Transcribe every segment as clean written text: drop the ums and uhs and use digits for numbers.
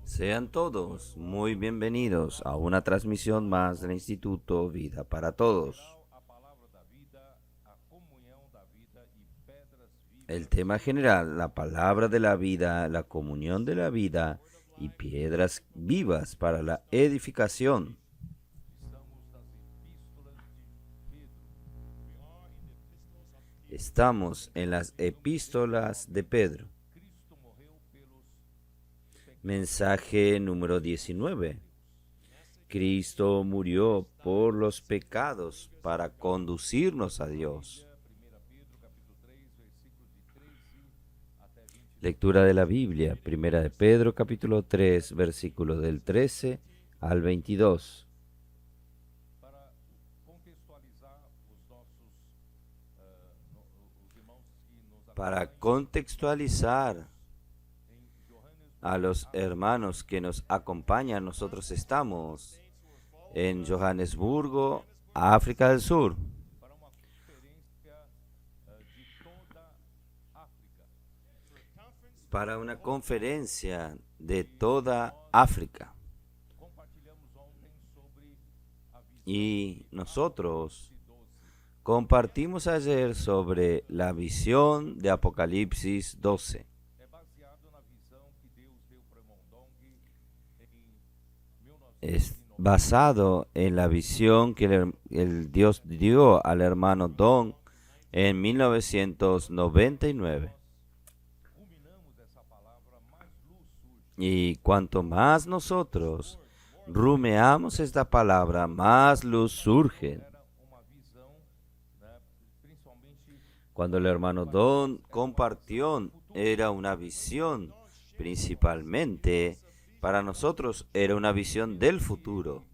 Sean todos muy bienvenidos a una transmisión más del Instituto Vida para Todos. El tema general, la palabra de la vida, la comunión de la vida y piedras vivas para la edificación. Estamos en las epístolas de Pedro. Mensaje número 19. Cristo murió por los pecados para conducirnos a Dios. Lectura de la Biblia, Primera de Pedro, capítulo 3, versículos del 13 al 22. Para contextualizar a los hermanos que nos acompañan, nosotros estamos en Johannesburgo, África del Sur. Para una conferencia de toda África. Y nosotros compartimos ayer sobre la visión de Apocalipsis 12. Es basado en la visión que el Dios dio al hermano Dong en 1999. Y cuanto más nosotros rumeamos esta palabra, más luz surge. Cuando el hermano Don compartió, era una visión, principalmente para nosotros era una visión del futuro.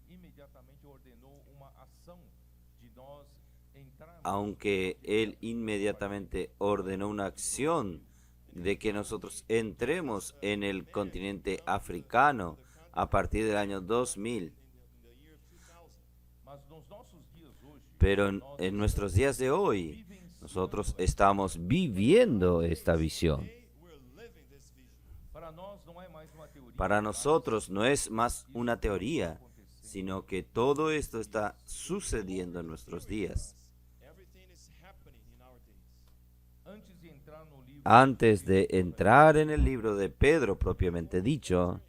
Aunque él inmediatamente ordenó una acción de que nosotros entremos en el continente africano a partir del año 2000. Pero en nuestros días de hoy, nosotros estamos viviendo esta visión. Para nosotros no es más una teoría, sino que todo esto está sucediendo en nuestros días. Antes de entrar en el libro de Pedro propiamente dicho,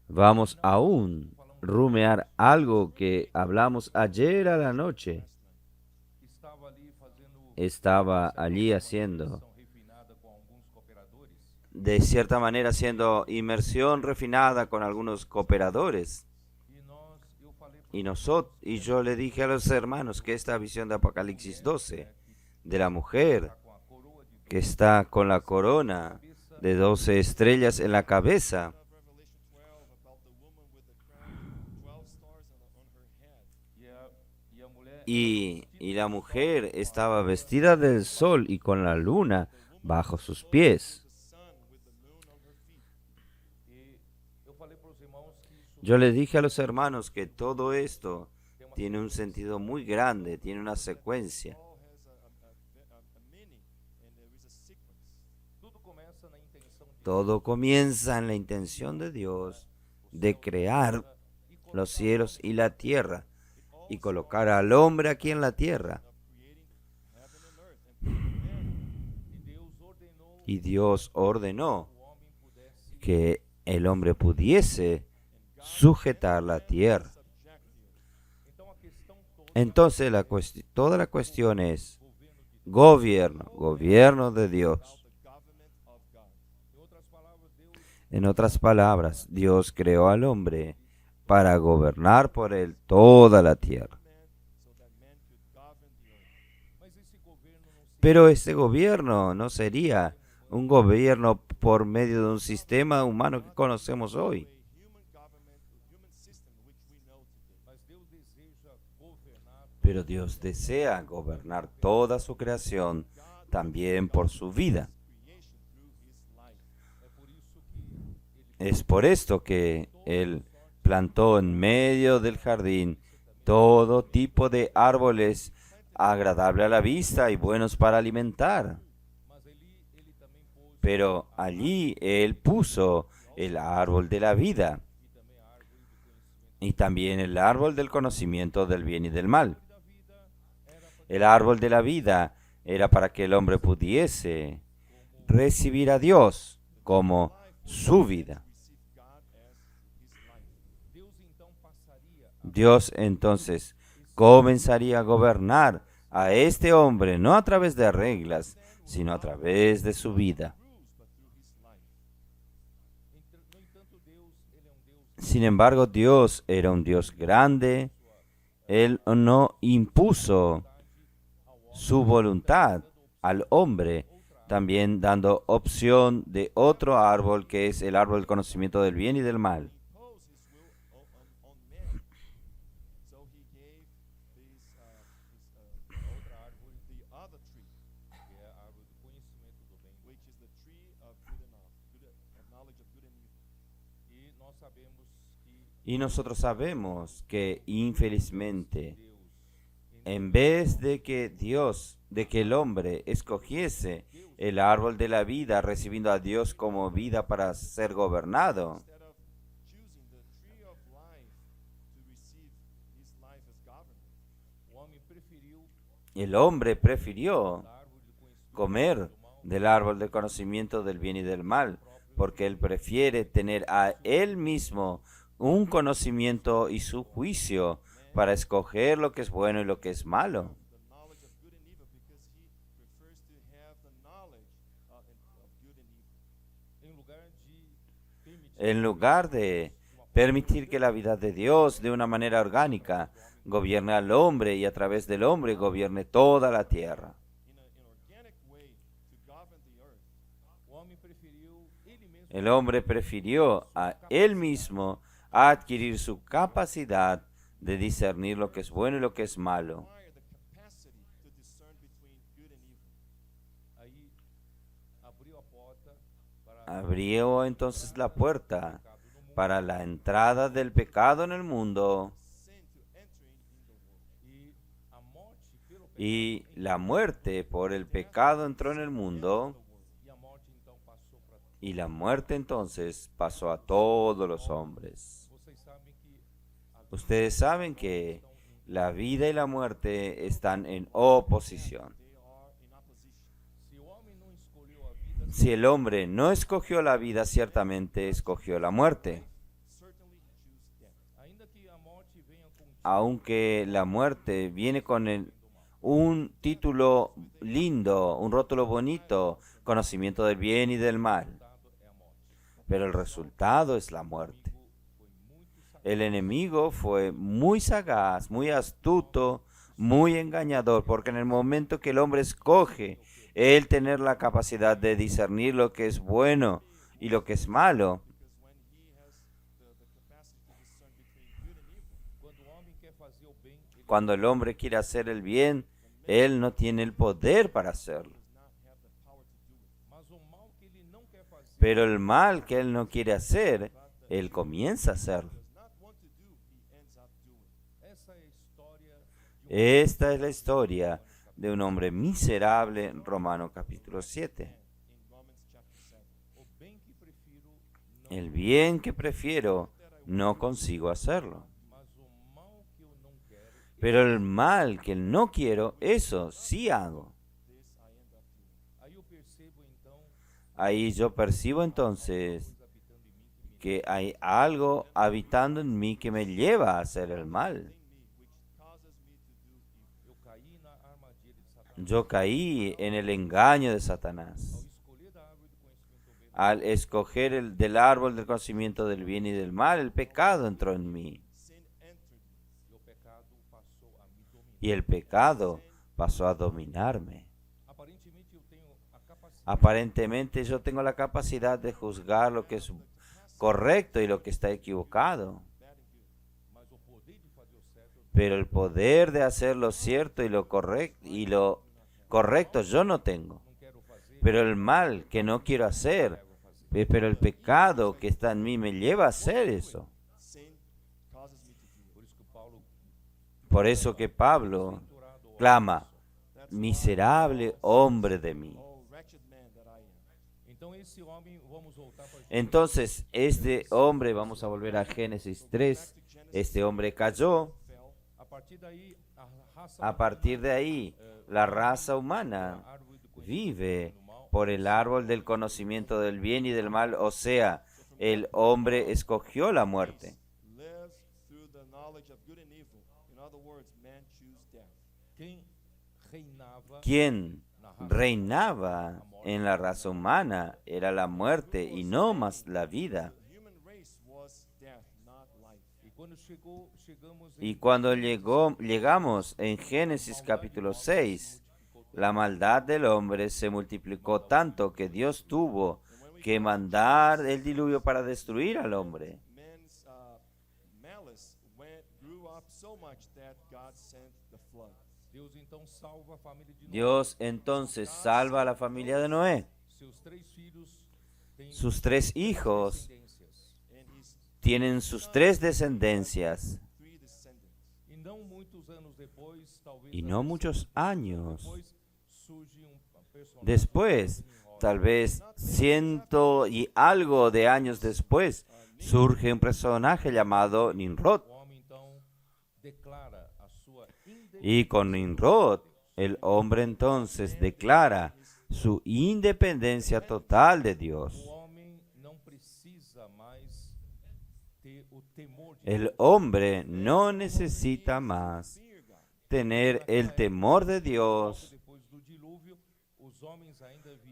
vamos aún rumear algo que hablamos ayer a la noche. Estaba allí haciendo, de cierta manera, haciendo inmersión refinada con algunos cooperadores. Y yo le dije a los hermanos que esta visión de Apocalipsis 12, de la mujer que está con la corona de 12 estrellas en la cabeza, y la mujer estaba vestida del sol y con la luna bajo sus pies. Yo le dije a los hermanos que todo esto tiene un sentido muy grande, tiene una secuencia. Todo comienza en la intención de Dios de crear los cielos y la tierra y colocar al hombre aquí en la tierra. Y Dios ordenó que el hombre pudiese sujetar la tierra. Entonces toda la cuestión es gobierno de Dios. En otras palabras, Dios creó al hombre para gobernar por él toda la tierra. Pero ese gobierno no sería un gobierno por medio de un sistema humano que conocemos hoy, Pero Dios desea gobernar toda su creación también por su vida. Es por esto que Él plantó en medio del jardín todo tipo de árboles agradables a la vista y buenos para alimentar. Pero allí Él puso el árbol de la vida y también el árbol del conocimiento del bien y del mal. El árbol de la vida era para que el hombre pudiese recibir a Dios como su vida. Dios entonces comenzaría a gobernar a este hombre no a través de reglas, sino a través de su vida. Sin embargo, Dios era un Dios grande. Él no impuso su voluntad al hombre, también dando opción de otro árbol que es el árbol del conocimiento del bien y del mal. Y nosotros sabemos que infelizmente, en vez de que el hombre escogiese el árbol de la vida, recibiendo a Dios como vida para ser gobernado, el hombre prefirió comer del árbol del conocimiento del bien y del mal, porque él prefiere tener a él mismo un conocimiento y su juicio para escoger lo que es bueno y lo que es malo. En lugar de permitir que la vida de Dios de una manera orgánica gobierne al hombre y a través del hombre gobierne toda la tierra. El hombre prefirió a él mismo adquirir su capacidad de discernir lo que es bueno y lo que es malo. Abrió entonces la puerta para la entrada del pecado en el mundo, y la muerte por el pecado entró en el mundo, y la muerte entonces pasó a todos los hombres. Ustedes saben que la vida y la muerte están en oposición. Si el hombre no escogió la vida, ciertamente escogió la muerte. Aunque la muerte viene con un título lindo, un rótulo bonito, conocimiento del bien y del mal. Pero el resultado es la muerte. El enemigo fue muy sagaz, muy astuto, muy engañador, porque en el momento que el hombre escoge el tener la capacidad de discernir lo que es bueno y lo que es malo, cuando el hombre quiere hacer el bien, él no tiene el poder para hacerlo. Pero el mal que él no quiere hacer, él comienza a hacerlo. Esta es la historia de un hombre miserable en Romanos capítulo 7. El bien que prefiero, no consigo hacerlo. Pero el mal que no quiero, eso sí hago. Ahí yo percibo entonces que hay algo habitando en mí que me lleva a hacer el mal. Yo caí en el engaño de Satanás. Al escoger del árbol del conocimiento del bien y del mal, el pecado entró en mí. Y el pecado pasó a dominarme. Aparentemente yo tengo la capacidad de juzgar lo que es correcto y lo que está equivocado. Pero el poder de hacer lo cierto y lo correcto yo no tengo. Pero el mal que no quiero hacer, pero el pecado que está en mí me lleva a hacer eso. Por eso que Pablo clama, miserable hombre de mí. Entonces, este hombre, vamos a volver a Génesis 3, este hombre cayó. A partir de ahí, la raza humana vive por el árbol del conocimiento del bien y del mal, o sea, el hombre escogió la muerte. Quien reinaba en la raza humana era la muerte y no más la vida. Y cuando llegamos en Génesis capítulo 6, la maldad del hombre se multiplicó tanto que Dios tuvo que mandar el diluvio para destruir al hombre. Dios entonces salva a la familia de Noé. Sus 3 hijos tienen sus 3 descendencias. Y no muchos años después, tal vez 100 y algo de años después, surge un personaje llamado Nimrod. Y con Nimrod, el hombre entonces declara su independencia total de Dios. El hombre no necesita más tener el temor de Dios,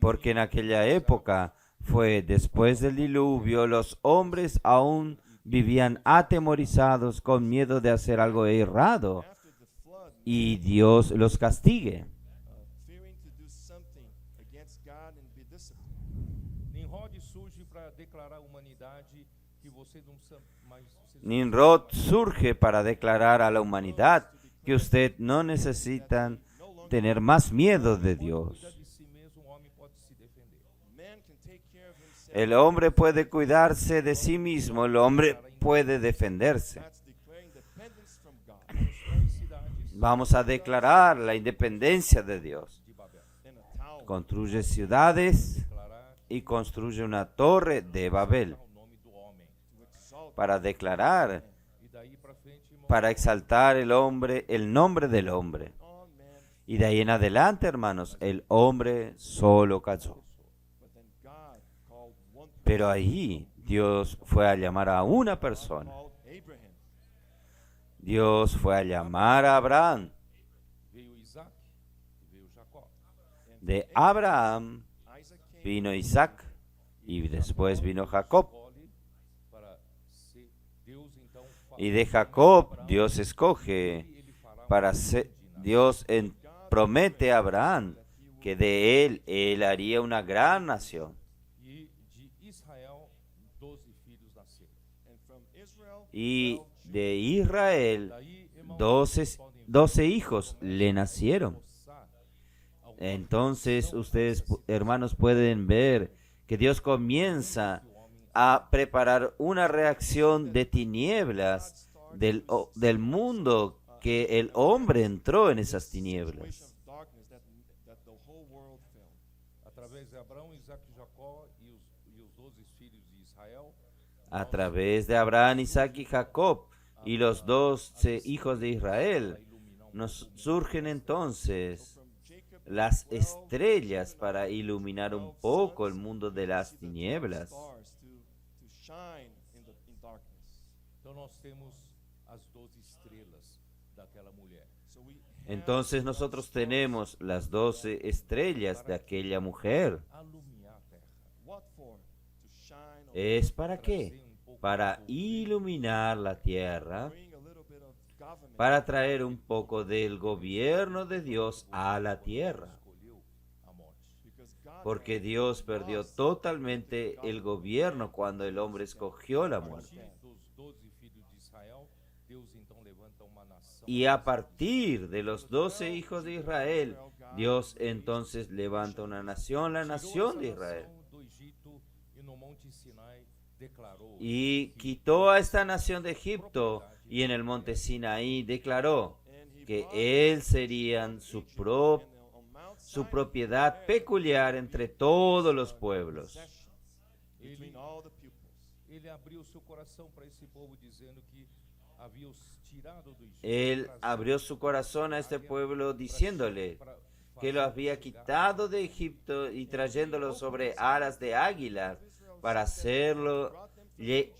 porque en aquella época fue después del diluvio, los hombres aún vivían atemorizados con miedo de hacer algo errado y Dios los castigue. Nimrod surge para declarar a la humanidad que usted no necesitan tener más miedo de Dios. El hombre puede cuidarse de sí mismo, el hombre puede defenderse. Vamos a declarar la independencia de Dios. Construye ciudades y construye una torre de Babel para declarar, para exaltar el nombre del hombre. Y de ahí en adelante, hermanos, el hombre solo cayó. Pero ahí Dios fue a llamar a una persona. Dios fue a llamar a Abraham. De Abraham vino Isaac y después vino Jacob. Y de Jacob Dios escoge para ser, promete a Abraham que de él haría una gran nación. Y de Israel 12 hijos le nacieron. Entonces ustedes, hermanos, pueden ver que Dios comienza a preparar una reacción de tinieblas del mundo, que el hombre entró en esas tinieblas. A través de Abraham, Isaac y Jacob y los 12 hijos de Israel, nos surgen entonces las estrellas para iluminar un poco el mundo de las tinieblas. Entonces nosotros tenemos las 12 estrellas de aquella mujer. ¿Es para qué? Para iluminar la tierra, para traer un poco del gobierno de Dios a la tierra. Porque Dios perdió totalmente el gobierno cuando el hombre escogió la muerte. Y a partir de los 12 hijos de Israel, Dios entonces levanta una nación, la nación de Israel. Y quitó a esta nación de Egipto y en el monte Sinaí declaró que él serían su propiedad peculiar entre todos los pueblos. Él abrió su corazón a este pueblo diciéndole que lo había quitado de Egipto y trayéndolo sobre alas de águila para hacerlo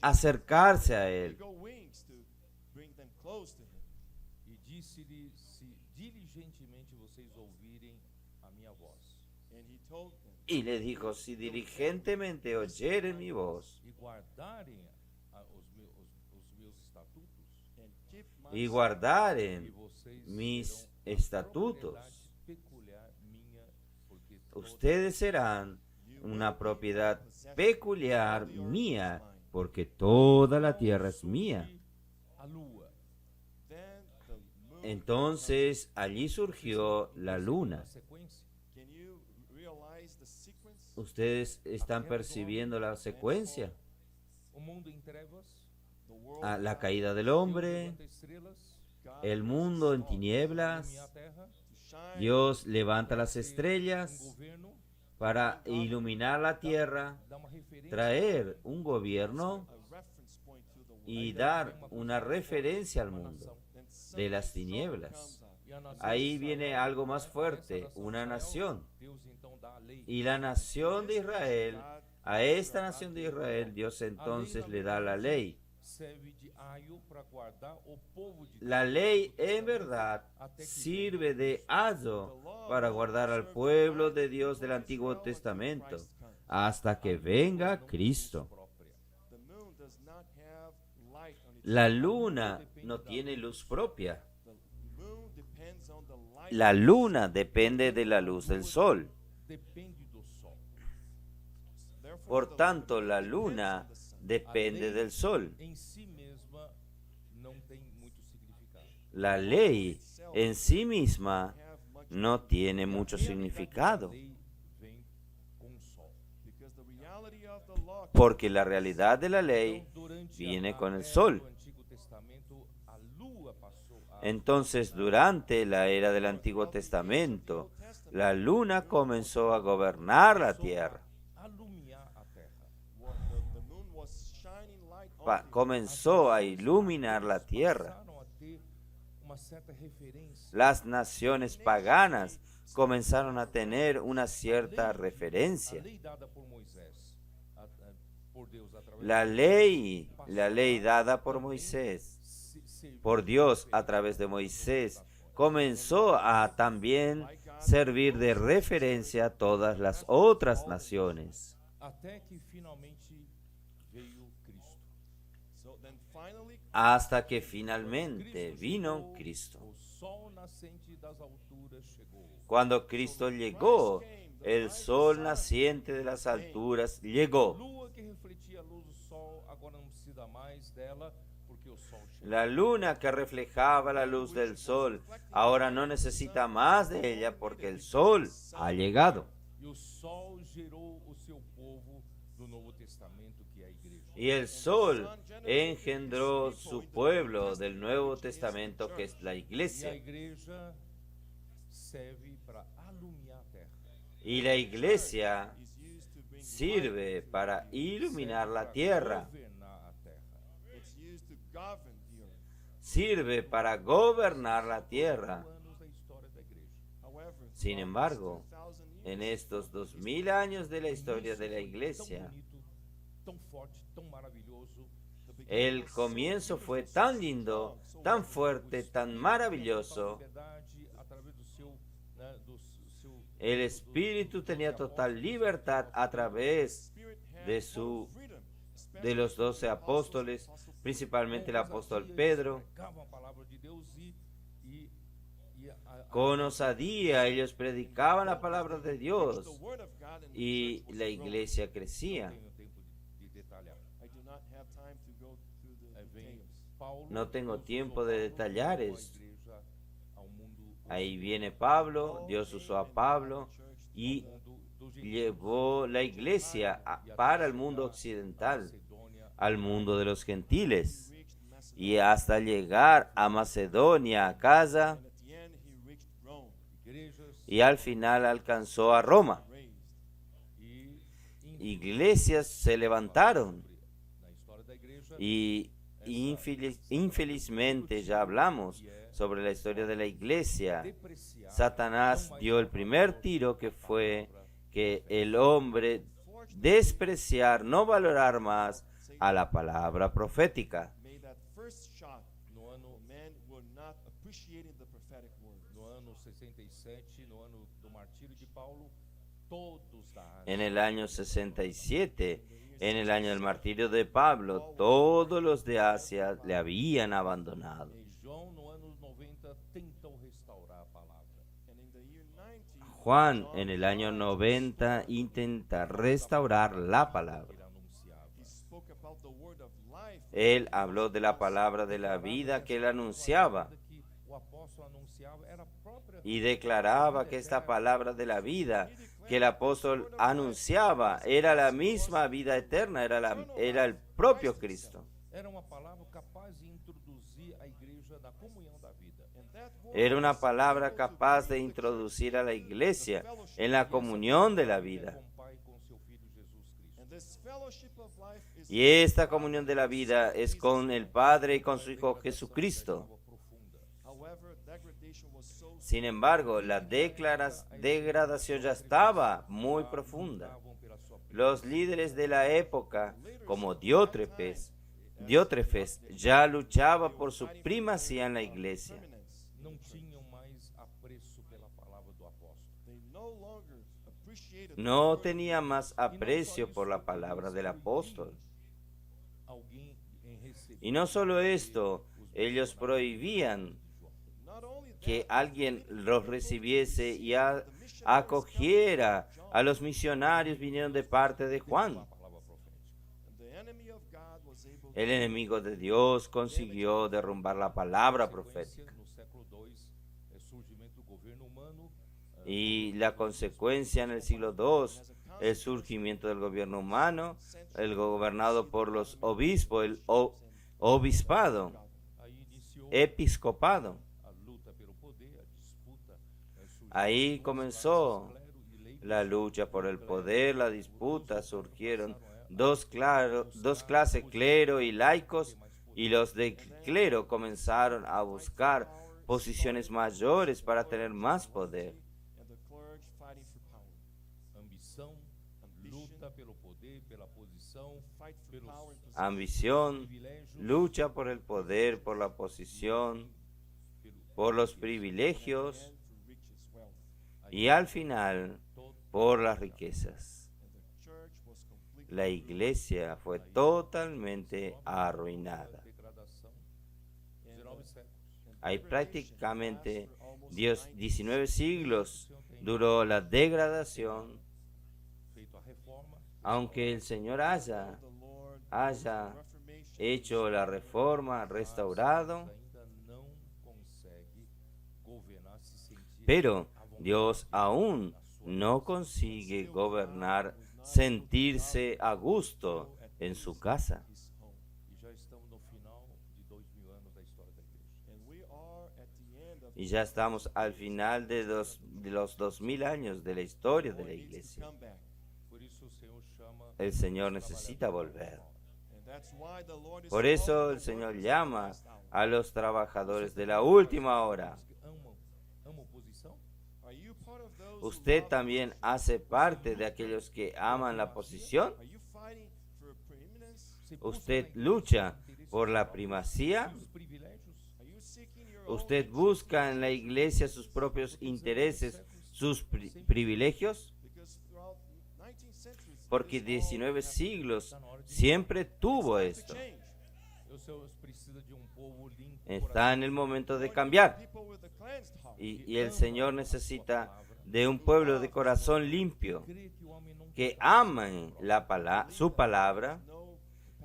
acercarse a él. Y le dijo, si diligentemente oyeren mi voz y guardaren mis estatutos, ustedes serán una propiedad peculiar mía, porque toda la tierra es mía. Entonces allí surgió la luna. ¿Ustedes están percibiendo la secuencia? La caída del hombre, el mundo en tinieblas, Dios levanta las estrellas para iluminar la tierra, traer un gobierno y dar una referencia al mundo de las tinieblas. Ahí viene algo más fuerte, una nación. Y la nación de Israel, a esta nación de Israel, Dios entonces le da la ley. La ley en verdad sirve de ayo para guardar al pueblo de Dios del Antiguo Testamento hasta que venga Cristo. La luna no tiene luz propia. La luna depende de la luz del sol. Por tanto, la luna depende del sol. La ley en sí misma no tiene mucho significado, porque la realidad de la ley viene con el sol. Entonces, durante la era del Antiguo Testamento, la luna comenzó a gobernar la tierra. Comenzó a iluminar la tierra. Las naciones paganas comenzaron a tener una cierta referencia. La ley dada por Moisés, por Dios a través de Moisés, comenzó a también servir de referencia a todas las otras naciones. Hasta que finalmente vino Cristo. Cuando Cristo llegó, el sol naciente de las alturas llegó. La luna que reflejaba la luz del sol ahora no necesita más de ella porque el sol ha llegado. Y el sol engendró su pueblo del Nuevo Testamento, que es la iglesia. Y la iglesia sirve para iluminar la tierra. Sirve para gobernar la tierra. Sin embargo, en estos 2000 años de la historia de la iglesia, el comienzo fue tan lindo, tan fuerte, tan maravilloso. El Espíritu tenía total libertad a través de los 12 apóstoles, principalmente el apóstol Pedro. Con osadía ellos predicaban la palabra de Dios y la iglesia crecía. No tengo tiempo de detallar esto. Ahí viene Pablo, Dios usó a Pablo y llevó la iglesia para el mundo occidental, al mundo de los gentiles, y hasta llegar a Macedonia, a casa, y al final alcanzó a Roma. Iglesias se levantaron y infelizmente ya hablamos sobre la historia de la iglesia. Satanás dio el primer tiro, que fue que el hombre despreciar, no valorar más a la palabra profética. En el año 67, en el año del martirio de Pablo, todos los de Asia le habían abandonado. Juan, en el año 90, intenta restaurar la palabra. Él habló de la palabra de la vida que él anunciaba y declaraba que esta palabra de la vida que el apóstol anunciaba era la misma vida eterna, era el propio Cristo. Era una palabra capaz de introducir a la iglesia en la comunión de la vida. Y esta comunión de la vida es con el Padre y con su Hijo Jesucristo. Sin embargo, la degradación ya estaba muy profunda. Los líderes de la época, como Diótrefes, ya luchaba por su primacía en la iglesia. No tenía más aprecio por la palabra del apóstol. Y no solo esto, ellos prohibían que alguien los recibiese y acogiera a los misionarios vinieron de parte de Juan. El enemigo de Dios consiguió derrumbar la palabra profética. Y la consecuencia en el siglo II, el surgimiento del gobierno humano, el gobernado por los obispos, el obispado, episcopado. Ahí comenzó la lucha por el poder, la disputa, surgieron dos clases, clero y laicos, y los de clero comenzaron a buscar posiciones mayores para tener más poder. Ambición, lucha por el poder, por la posición, por los privilegios y al final por las riquezas. La iglesia fue totalmente arruinada. Hay prácticamente 19 siglos duró la degradación, aunque el Señor haya hecho la reforma, restaurado, pero Dios aún no consigue gobernar, sentirse a gusto en su casa. Y ya estamos al final de los 2000 años de la historia de la iglesia. El Señor necesita volver. Por eso el Señor llama a los trabajadores de la última hora. ¿Usted también hace parte de aquellos que aman la posición? ¿Usted lucha por la primacía? ¿Usted busca en la iglesia sus propios intereses, sus privilegios? Porque 19 siglos siempre tuvo esto. Está en el momento de cambiar. Y el Señor necesita de un pueblo de corazón limpio, que amen su palabra,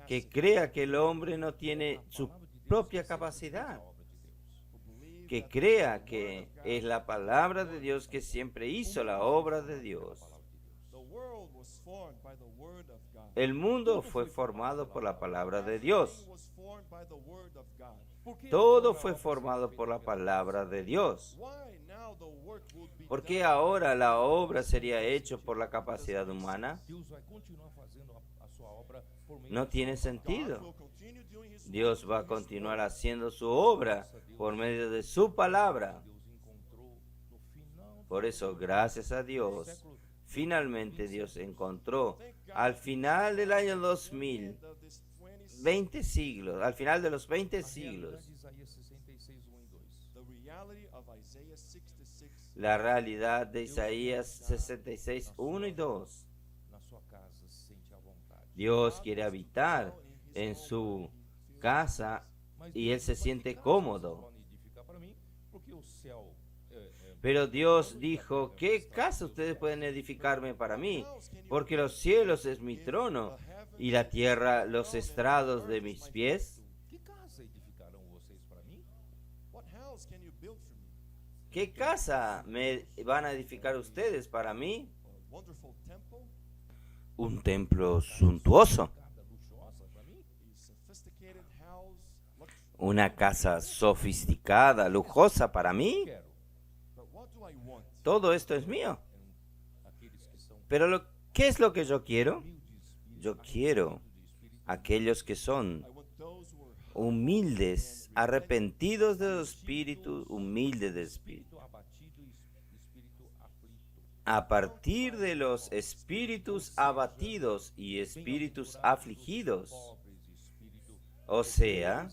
que crea que el hombre no tiene su propia capacidad, que crea que es la palabra de Dios que siempre hizo la obra de Dios. El mundo fue formado por la palabra de Dios. Todo fue formado por la palabra de Dios. ¿Por qué ahora la obra sería hecha por la capacidad humana? No tiene sentido. Dios va a continuar haciendo su obra por medio de su palabra. Por eso, gracias a Dios, finalmente Dios encontró al final del año 2000, 20 siglos, al final de los 20 siglos, la realidad de Isaías 66, 1 y 2. Dios quiere habitar en su casa y Él se siente cómodo. Pero Dios dijo, ¿qué casa ustedes pueden edificarme para mí? Porque los cielos es mi trono y la tierra los estrados de mis pies. ¿Qué casa me van a edificar ustedes para mí? Un templo suntuoso. Una casa sofisticada, lujosa para mí. Todo esto es mío. Pero ¿qué es lo que yo quiero? Yo quiero aquellos que son humildes, arrepentidos de espíritu, humildes de espíritu. A partir de los espíritus abatidos y espíritus afligidos, o sea,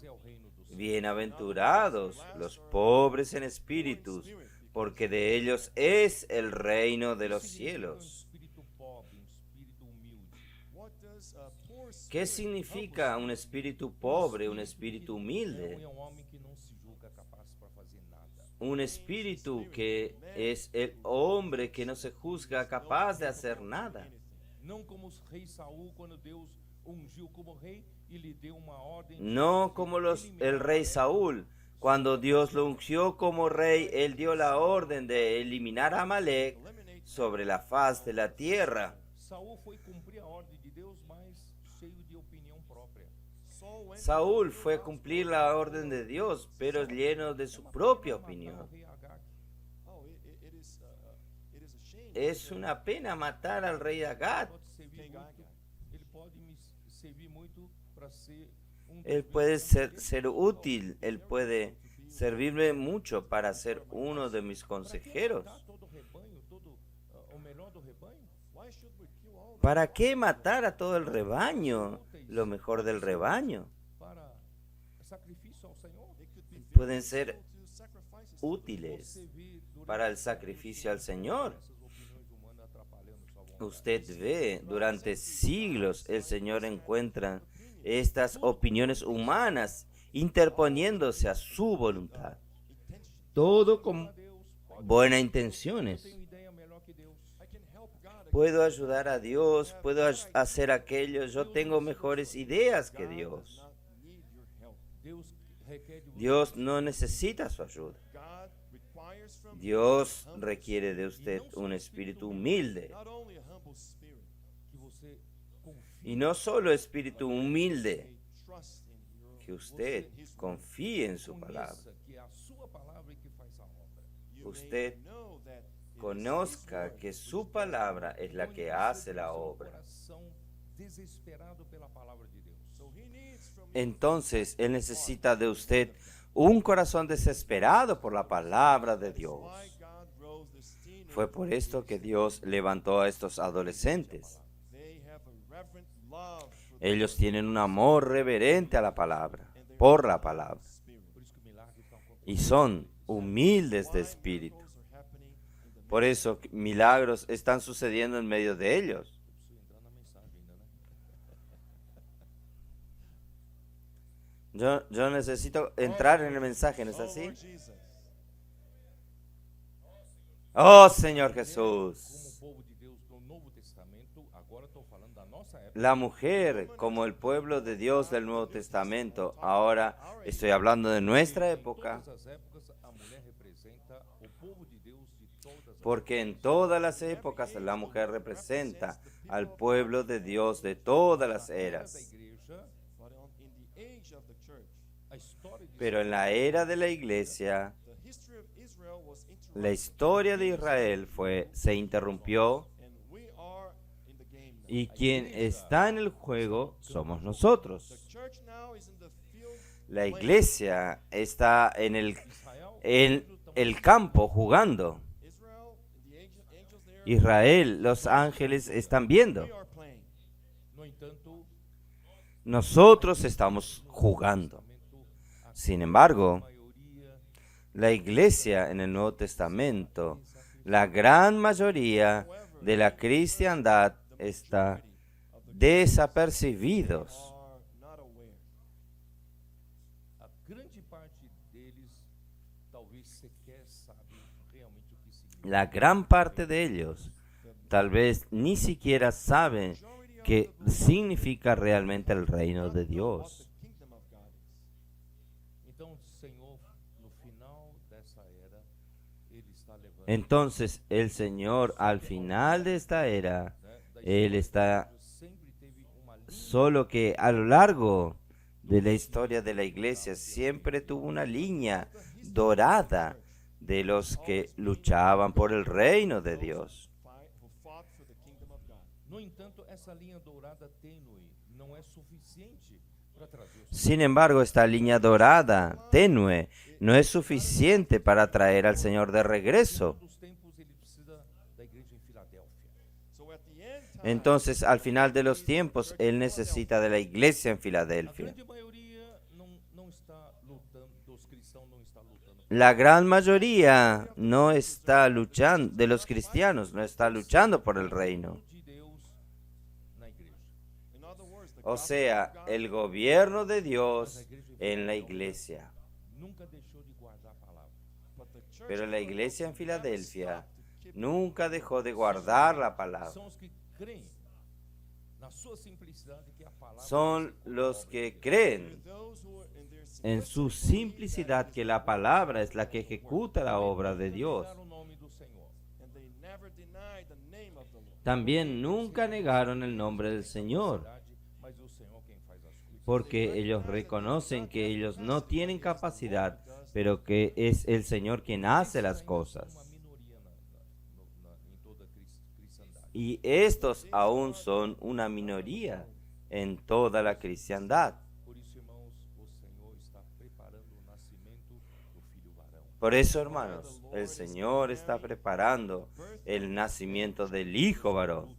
bienaventurados los pobres en espíritus, porque de ellos es el reino de los cielos. ¿Qué significa un espíritu pobre, un espíritu humilde? Un espíritu que es el hombre que no se juzga capaz de hacer nada. No como el rey Saúl. Cuando Dios lo ungió como rey, él dio la orden de eliminar a Amalek sobre la faz de la tierra. Saúl fue cumplir la orden de Dios, pero lleno de su propia opinión. Es una pena matar al rey Agag. Él puede ser útil, él puede servirme mucho para ser uno de mis consejeros. ¿Para qué matar a todo el rebaño, lo mejor del rebaño? Pueden ser útiles para el sacrificio al Señor. Usted ve, durante siglos el Señor encuentra estas opiniones humanas interponiéndose a su voluntad. Todo con buenas intenciones. Puedo ayudar a Dios, puedo hacer aquello, yo tengo mejores ideas que Dios. Dios no necesita su ayuda. Dios requiere de usted un espíritu humilde. Y no solo espíritu humilde, que usted confíe en su palabra. Usted conozca que su palabra es la que hace la obra. Entonces, Él necesita de usted un corazón desesperado por la palabra de Dios. Fue por esto que Dios levantó a estos adolescentes. Ellos tienen un amor reverente a la palabra, por la palabra. Y son humildes de espíritu. Por eso milagros están sucediendo en medio de ellos. Yo necesito entrar en el mensaje, ¿no es así? Oh, Señor Jesús. La mujer como el pueblo de Dios del Nuevo Testamento. Ahora estoy hablando de nuestra época, porque en todas las épocas la mujer representa al pueblo de Dios de todas las eras. Pero en la era de la iglesia, la historia de Israel se interrumpió, y quien está en el juego somos nosotros. La iglesia está en el campo jugando. Israel, los ángeles están viendo. Nosotros estamos jugando. Sin embargo, la iglesia en el Nuevo Testamento, la gran mayoría de la cristiandad está desapercibidos. La gran parte de ellos tal vez ni siquiera saben qué significa realmente el reino de Dios. Entonces el Señor al final de esta era, Él está, solo que a lo largo de la historia de la iglesia siempre tuvo una línea dorada de los que luchaban por el reino de Dios. Sin embargo, esta línea dorada, tenue, no es suficiente para traer al Señor de regreso. Entonces, al final de los tiempos, Él necesita de la iglesia en Filadelfia. La gran mayoría no está luchando, de los cristianos, no está luchando por el reino. O sea, el gobierno de Dios en la iglesia. Pero la iglesia en Filadelfia nunca dejó de guardar la palabra. Son los que creen en su simplicidad que la palabra es la que ejecuta la obra de Dios. También nunca negaron el nombre del Señor, porque ellos reconocen que ellos no tienen capacidad, pero que es el Señor quien hace las cosas. Y estos aún son una minoría en toda la cristiandad. Por eso, hermanos, el Señor está preparando el nacimiento del Hijo varón,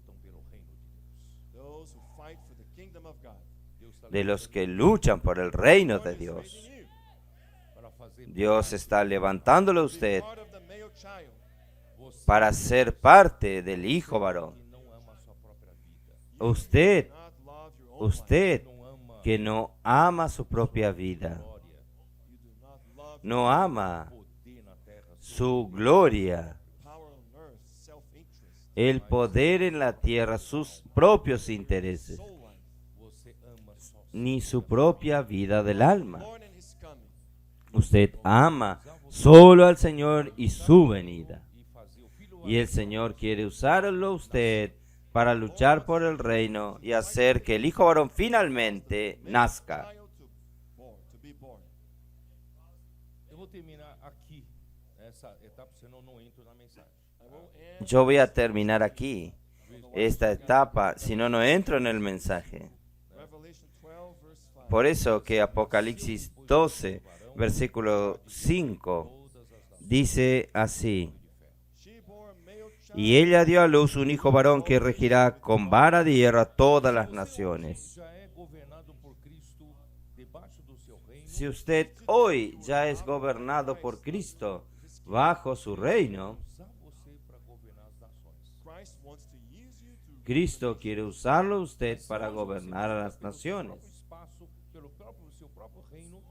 de los que luchan por el reino de Dios. Dios está levantándolo a usted para ser parte del Hijo varón. Usted que no ama su propia vida, no ama su gloria, el poder en la tierra, sus propios intereses, ni su propia vida del alma. Usted ama solo al Señor y su venida. Y el Señor quiere usarlo a usted para luchar por el reino y hacer que el Hijo varón finalmente nazca. Yo voy a terminar aquí esta etapa, si no, no entro en el mensaje. Por eso que Apocalipsis 12, versículo 5, dice así: y ella dio a luz un hijo varón que regirá con vara de hierro a todas las naciones. Si usted hoy ya es gobernado por Cristo bajo su reino, Cristo quiere usarlo a usted para gobernar a las naciones.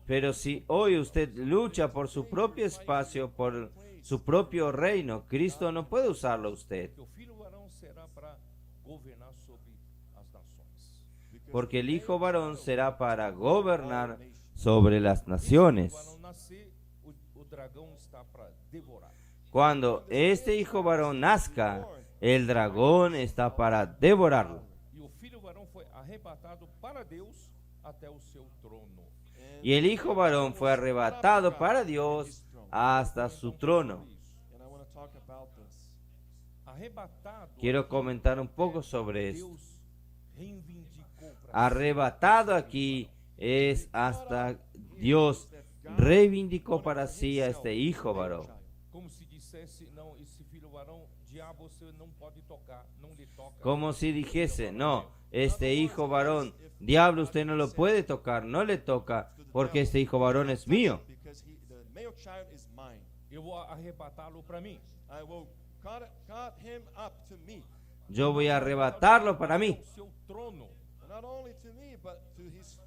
Pero si hoy usted lucha por su propio espacio, por su propio reino, Cristo no puede usarlo a usted. porque el hijo varón será para gobernar sobre las naciones. Cuando este hijo varón nazca, el dragón está para devorarlo. Y el hijo varón fue arrebatado para Dios hasta su trono. Quiero comentar un poco sobre esto. Arrebatado aquí es hasta Dios reivindicó para sí a este hijo varón. Como si dijese, no, este hijo varón, diablo, usted no lo puede tocar, no le toca, porque este hijo varón es mío. Yo voy a arrebatarlo para mí.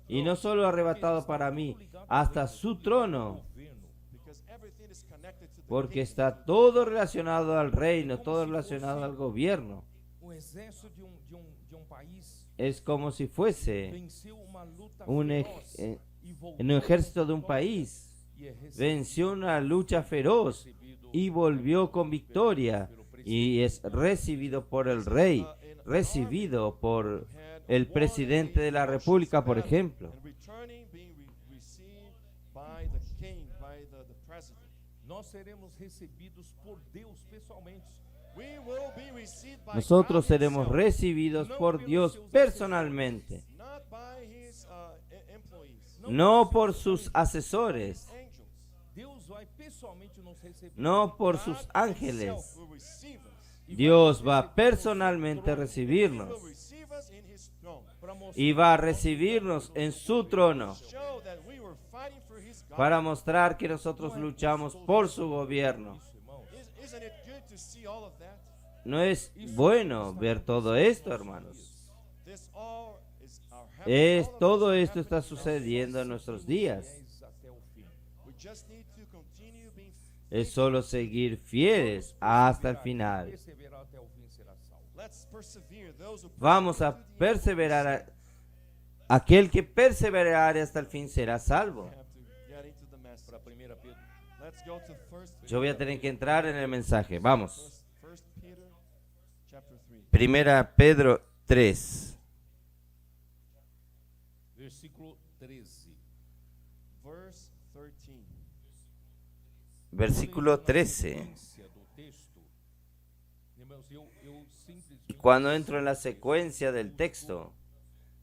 Y no solo arrebatado para mí, hasta su trono. Porque está todo relacionado al reino, todo relacionado al gobierno. Es como si fuese un ejército de un país. Venció una lucha feroz y volvió con victoria. Y es recibido por el rey, recibido por el presidente de la república, por ejemplo. Nosotros seremos recibidos por Dios personalmente, no por sus asesores, no por sus ángeles. Dios va personalmente a recibirnos y va a recibirnos en su trono para mostrar que nosotros luchamos por su gobierno. ¿No es bueno ver todo esto, hermanos? Todo esto está sucediendo en nuestros días. Es solo seguir fieles hasta el final. Vamos a perseverar. Aquel que perseverare hasta el fin será salvo. Yo voy a tener que entrar en el mensaje. Vamos. Primera Pedro 3. Versículo 13. Y cuando entro en la secuencia del texto,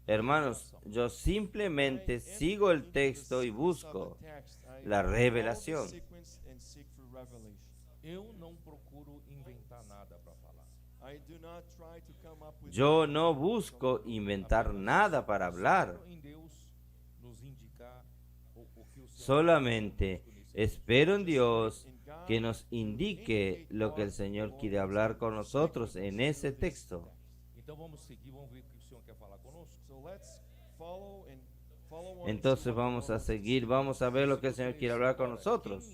hermanos, yo simplemente sigo el texto y busco la revelación. Yo no busco inventar nada para hablar. Solamente espero en Dios que nos indique lo que el Señor quiere hablar con nosotros en ese texto. Entonces vamos a seguir, vamos a ver lo que el Señor quiere hablar con nosotros.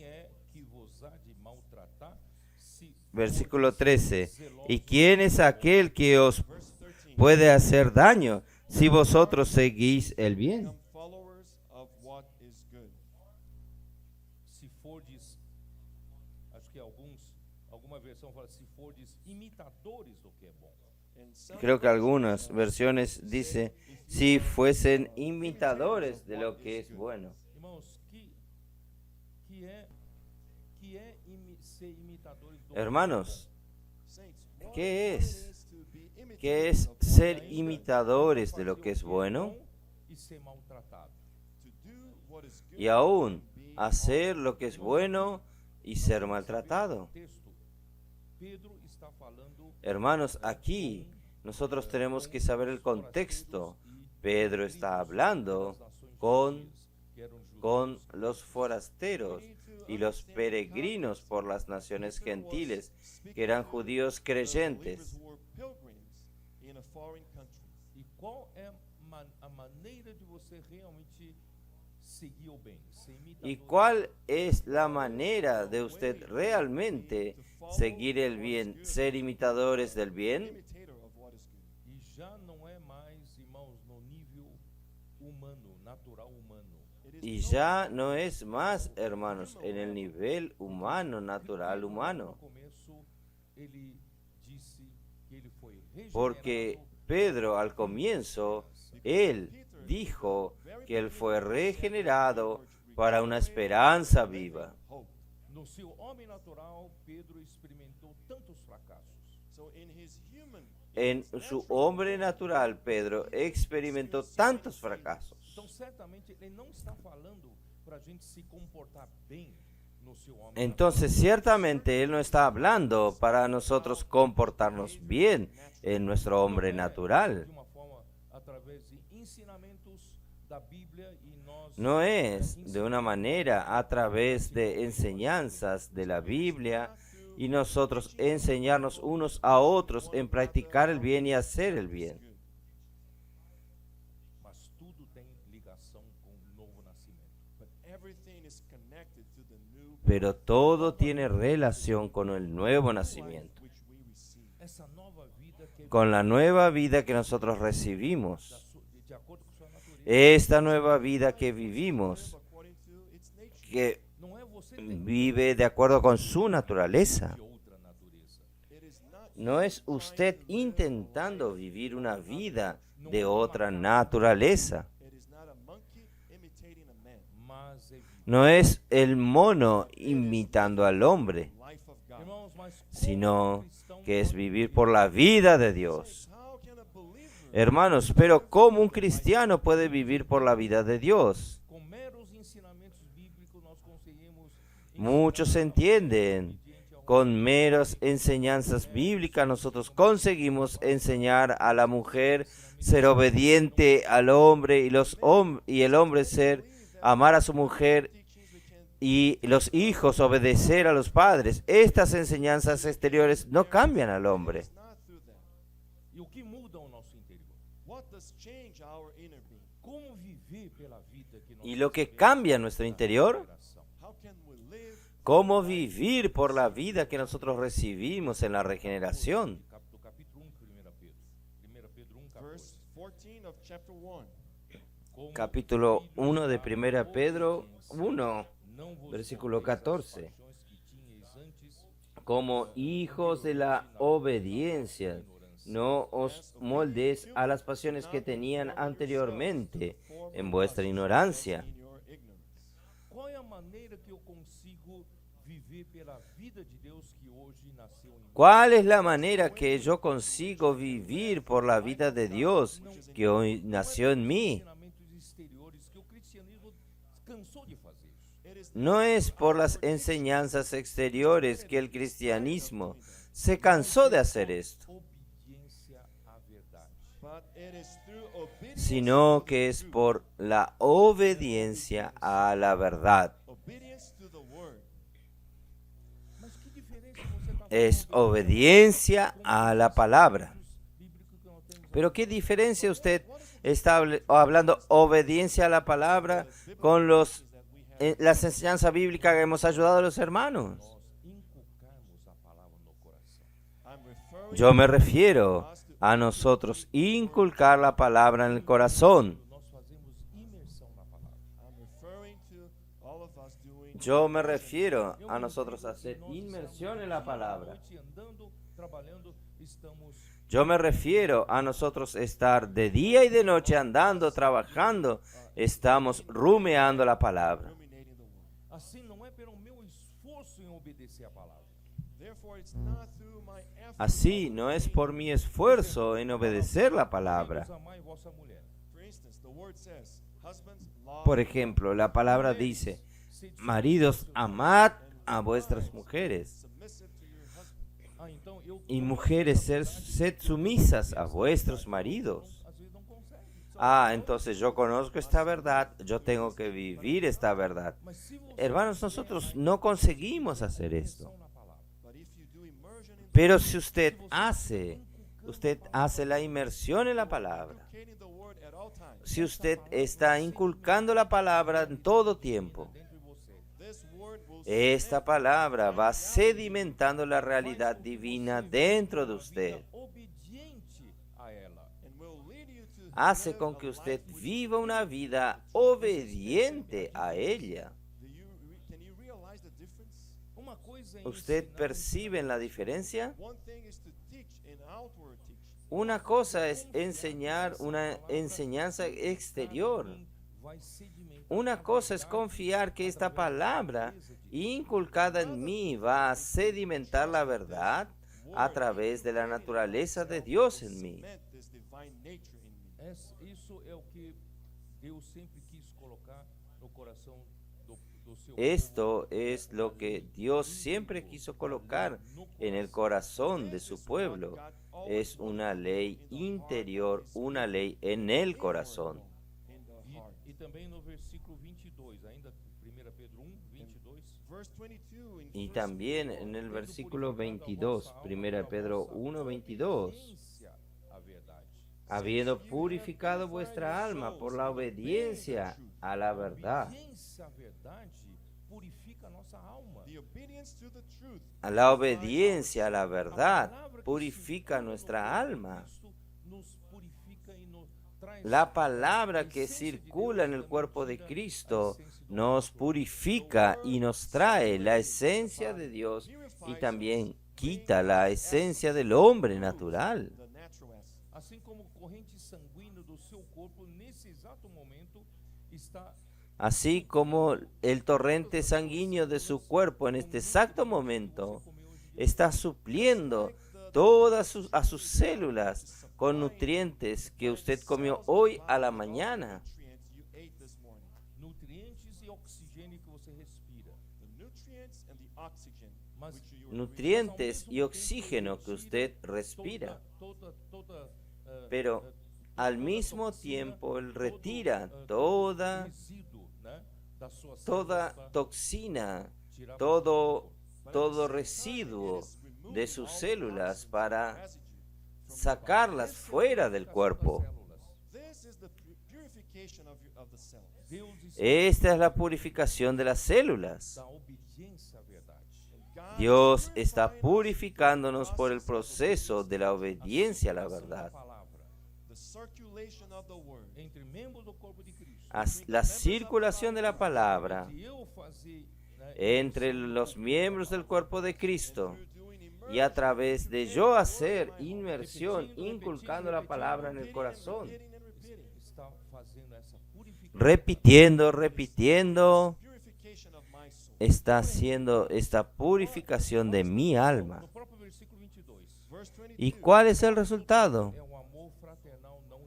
Versículo 13. ¿Y quién es aquel que os puede hacer daño si vosotros seguís el bien? Creo que algunas versiones dice si fuesen imitadores de lo que es bueno. Hermanos, ¿qué es? ¿Qué es ser imitadores de lo que es bueno? Y aún hacer lo que es bueno y ser maltratado. Hermanos, aquí nosotros tenemos que saber el contexto. Pedro está hablando con los forasteros y los peregrinos por las naciones gentiles, que eran judíos creyentes. ¿Y cuál es la manera de usted realmente seguir el bien, ser imitadores del bien? Y ya no es más, hermanos, en el nivel humano, natural humano. Porque Pedro al comienzo, él dijo que él fue regenerado para una esperanza viva. No seu homem natural, Pedro experimentou tantos fracassos. En su hombre natural, Pedro experimentó tantos fracasos. Então, certamente, ele não está falando para a gente se comportar bem no seu homem Entonces, ciertamente, Él no está hablando para nosotros comportarnos bien en nuestro hombre natural. de uma forma através de ensinamentos da Bíblia e nós No es de una manera a través de enseñanzas de la Biblia y nosotros enseñarnos unos a otros en practicar el bien y hacer el bien. mas tudo tem ligação com o novo nascimento. Pero todo tiene relación con el nuevo nacimiento, Essa nova vida que con la nueva vida que nosotros recibimos. de acordo com sua natureza, Esta nueva vida que vivimos, que não é você vive de acuerdo con su naturaleza. de outra natureza. No es usted intentando vivir una vida de otra naturaleza. Mas é No es el mono imitando al hombre, irmãos, mas sino cristão que es vivir por la vida de Dios. Hermanos, pero ¿cómo un cristiano puede vivir por la vida de Dios? com meros ensinamentos bíblicos nós conseguimos Muchos entienden. Con meras enseñanzas bíblicas nosotros conseguimos enseñar a la mujer ser obediente al hombre y el hombre amar a su mujer y los hijos obedecer a los padres. Estas enseñanzas exteriores no cambian al hombre. e o que muda o nosso interior. Como viver pela vida que nós Y lo que cambia en nuestro interior, cómo vivir por la vida que nosotros recibimos en la regeneración. do capítulo 1 de 1 Pedro. 1 Pedro 1:14. Como Capítulo 1 de 1 Pedro 1, não vos versículo moldeis às 14. paixões que tinhais antes, Como hijos de la obediencia, no os moldees a las pasiones que tenían anteriormente en vuestra ignorancia. qual é a maneira que eu consigo viver pela vida de Deus que hoje nasceu em mim? ¿Cuál es la manera que yo consigo vivir por la vida de Dios que hoy nació en mí? Ensinamentos exteriores que o cristianismo cansou de fazer isso. No es por las enseñanzas exteriores que el cristianismo se cansó de hacer esto, Obediência à verdade. sino que es por la obediencia a la verdad. Mas que diferença você está Es obediencia a la palabra. bíblico que nós temos Pero qué diferencia usted está hablando obediencia a la palabra con las enseñanzas bíblicas que hemos ayudado a los hermanos. nós inculcarmos a palavra no coração. Yo me refiero a nosotros inculcar la palabra en el corazón. Nós fazemos imersão na palavra. Yo me refiero a nosotros hacer inmersión en la palabra. Noite andando, trabalhando, estamos Yo me refiero a nosotros estar de día y de noche andando, trabajando, estamos rumeando la palabra. assim, não é pelo meu esforço em obedecer a palavra. Así no es por mi esfuerzo en obedecer la palabra. Maridos, amai vossa mulher. Por ejemplo, la palabra dice, maridos, amad a vuestras mujeres. Então eu Y mujeres, sed sumisas a vuestros maridos. às vezes não consegue. Entonces yo conozco esta verdad, yo tengo que vivir esta verdad. Mas se você Hermanos, nosotros no conseguimos hacer esto. na palavra, Pero si usted hace la inmersión en la palabra, si usted está inculcando la palabra en todo tiempo, dentro de você, esta palabra va sedimentando la realidad divina dentro de usted. obediente a ela. hace con que usted viva una vida obediente a ella. Can you realize the difference? Uma coisa é ¿Usted ensinar percibe la diferencia? One thing is to teach an outward teaching. Una cosa es enseñar una enseñanza exterior. vai sedimentar Una cosa es confiar que esta palabra inculcada en mí va a sedimentar la verdad a través de la naturaleza de Dios en mí. Cement this divine nature in me. Isso é o que Deus sempre quis colocar no coração do seu Esto es lo que Dios siempre quiso colocar en el corazón de su pueblo. Es una ley interior, una ley en el corazón. In the heart. E também no versículo 22, ainda 1 Pedro 1, 22. Verse 22 in Y también en el versículo 22, 1 Pedro 1, 22. Obediência à verdade. Habiendo purificado vuestra alma por la obediencia a la verdad. Obediência à verdade purifica a nossa alma. the obedience to the truth. A la obediencia a la verdad purifica nuestra alma. Cristo nos purifica e nos traz La palabra que circula en el cuerpo de Cristo nos purifica y nos trae la esencia de Dios y también quita la esencia del hombre natural. The natural essence. assim como corrente sanguínea do seu corpo nesse exato momento está Así como el torrente sanguíneo de su cuerpo en este exacto momento está supliendo a sus células con nutrientes que usted comió hoy a la mañana. Nutrients you ate this morning. nutrientes e oxigênio que você respira. The nutrients and the oxygen Mas which you Nutrientes y oxígeno que usted respira. Pero al mismo tiempo él retira toda toxina, todo residuo de sus células para sacarlas fuera del cuerpo. This is the purification of the cells. Deus está Esta es la purificación de las células. da obediência à verdade. God Dios está purificándonos por el proceso de la obediencia a la verdad. the circulation of the word. Entre membros do corpo de Cristo. La circulación de la palabra E eu fazer entre los miembros del cuerpo de Cristo You're doing y a través de yo hacer inmersión, inculcando la palabra en el corazón, está fazendo essa purificação. repitiendo, purification of my soul. está haciendo esta purificación de mi alma. No próprio versículo 22. Verse 22. ¿Y cuál es el resultado? É amor fraternal não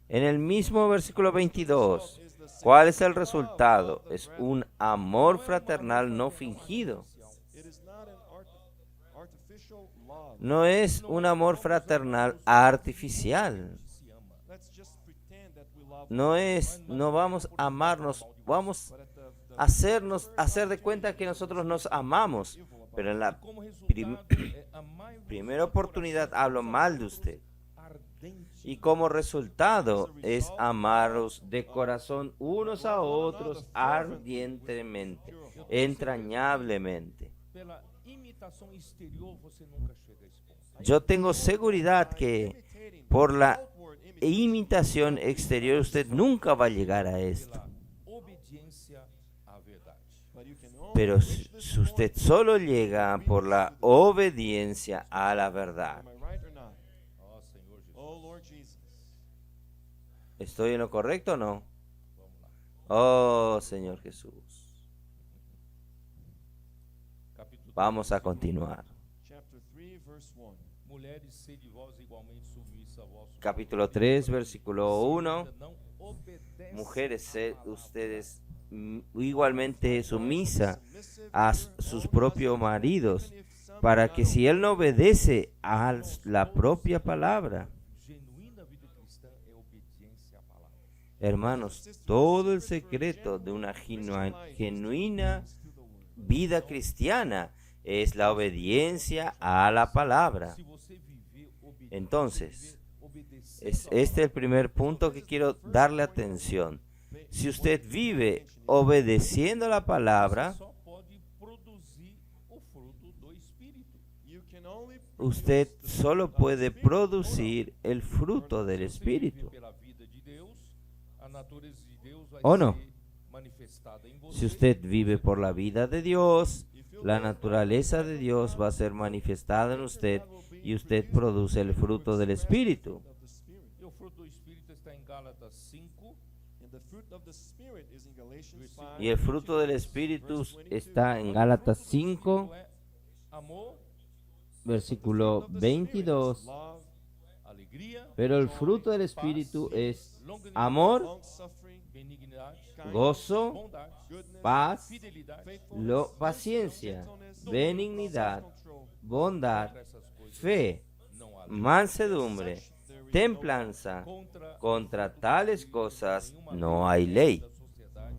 En el mismo versículo 22, ¿cuál es el resultado? Es un amor fraternal no fingido. It is not an artificial love. No es un amor fraternal artificial. se ama. Let's just pretend that we love. No vamos a amarnos, vamos But at a hacer de cuenta que nosotros nos amamos. Pero en la Como prim- resultado, é amar primera oportunidad hablo mal de usted. ardente. Y como resultado es amaros de corazón unos a otros ardientemente, entrañablemente. Pela imitação exterior você nunca chega a esse ponto. Yo tengo seguridad que por la imitación exterior usted nunca va a llegar a esto. Pela obediência à verdade. but you can only Pero si usted solo llega por la obediencia a la verdad. Am I right or not? Ó Senhor Jesus. Oh Lord Jesus. ¿Estoy en lo correcto o no? Oh Señor Jesús. Capítulo Vamos a continuar. Chapter 3, verse 1. Mulheres, sede vós igualmente submissa a vosso Capítulo 3, versículo 1. não obedece Mujeres, à sed palavra. ustedes igualmente sumisa a sus propios maridos, para que si él no obedece a la propia palabra. Genuína vida cristã é obediência à palavra. Hermanos, todo el secreto de una genuina vida cristiana es la obediencia a la palabra. Se você viver Entonces, obedecendo es este el primer punto que quiero darle atención. Si usted vive obedeciendo la palabra, só pode produzir o fruto do Espírito. You can only Usted produce the solo fruit of the puede Spirit producir el fruto del Se você vive Espíritu. pela vida de Deus, a natureza de Deus vai ¿O no? ser manifestada em você. Si usted vive por la vida de Dios, la naturaleza de Dios va a ser manifestada en usted y usted produce el fruto del Espíritu. of the Spirit. E o fruto do Espírito está em Gálatas 5, And the fruit of the Spirit is in Galatians 5. Y el fruto del Espíritu está en Gálatas 5, é amor, versículo 22. Love, alegria, Pero el fruto del Espíritu es amor, long suffering, benignidade, gozo, bondade, goodness, paz, fidelidade. faithfulness, paciencia, gentleness, benignidad, self-control. bondad, Contra essas coisas fe, não há lei. mansedumbre, templanza. Contra tales cosas no hay ley. Da sociedade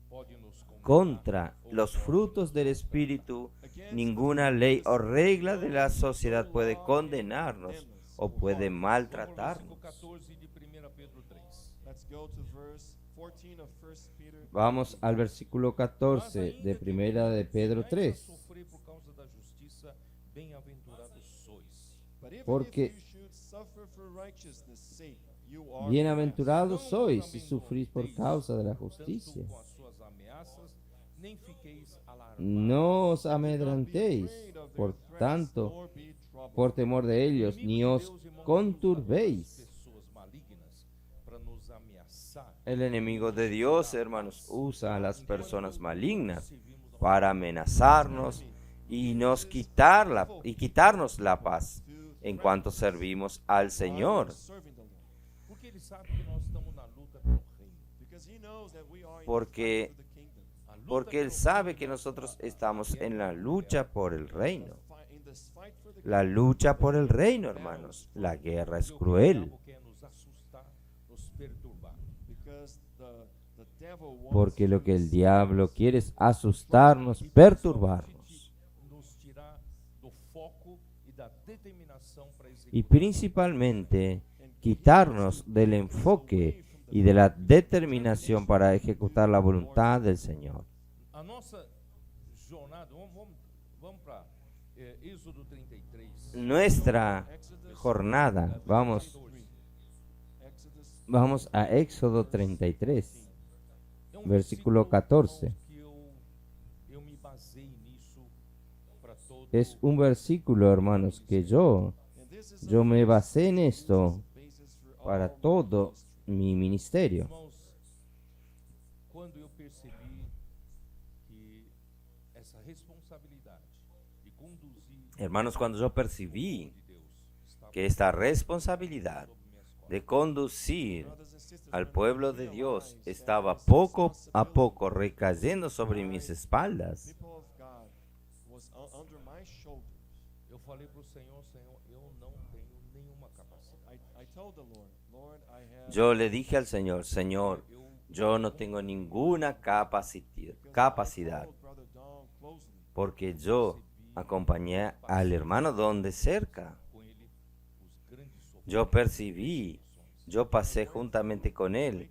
pode nos condenar. Contra los frutos del Espíritu, ninguna ley o regla de la sociedad puede condenarnos o puede Vamos ao maltratarnos. versículo 14 de 1 Pedro 3. Let's go to verse 14 of 1 Peter. Vamos al versículo 14 de Primera de Pedro 3. Sofrer por causa da justiça, bem-aventurados sois. But even Porque if you should suffer for righteousness' sake, you are Bienaventurados Não sois vos si sufrís por causa de la justicia. tanto com as suas ameaças, nem fiqueis alarmados. No os blessed. Do not be amedrentéis, afraid of their por threats, tanto, nor be troubled. por temor de ellos, ni os conturbéis. Pessoas malignas para nos ameaçar. El enemigo de Dios, hermanos, usa a las personas malignas para amenazarnos y quitarnos la paz en cuanto servimos al Señor. Serving the Lord. Porque ele sabe que nós estamos na luta pelo reino. Because he knows that we are in Porque- the fight for the kingdom. A luta Porque Él pelo sabe reino que é nosotros uma estamos guerra en la pela lucha por el reino. In this fight for the La lucha por el reino, hermanos. La guerra es cruel. O quer nos assustar, nos perturbar. because the devil wants Porque lo to que el diablo quiere es asustarnos, perturbarnos. Nos tirar do foco e da determinação para Y executar. principalmente quitarnos del enfoque y de la determinación para ejecutar la voluntad del Señor. A nossa jornada, vamos para Êxodo 33. Nuestra jornada, vamos a Éxodo 33, É versículo 14. Que eu me basei nisso para todo. Es un versículo, hermanos, que yo me basé en esto para todo mi ministerio. Irmãos, quando eu percebi que essa responsabilidade de conduzir Hermanos, cuando yo percibí de Deus estava que esta responsabilidad sobre minhas costas, de conducir al pueblo de Dios estaba poco a poco recayendo sobre mis espaldas, people of God was under my shoulders. eu falei para o Senhor, Senhor, eu não tenho nenhuma capacidade. I told the Lord, Lord, I have yo le dije al Señor, Señor, yo no tengo ninguna capacidad, followed Brother Don closely. porque yo acompañé al hermano Don de cerca. Com ele os grandes sofrimentos. Yo percibí, yo pasé juntamente con él,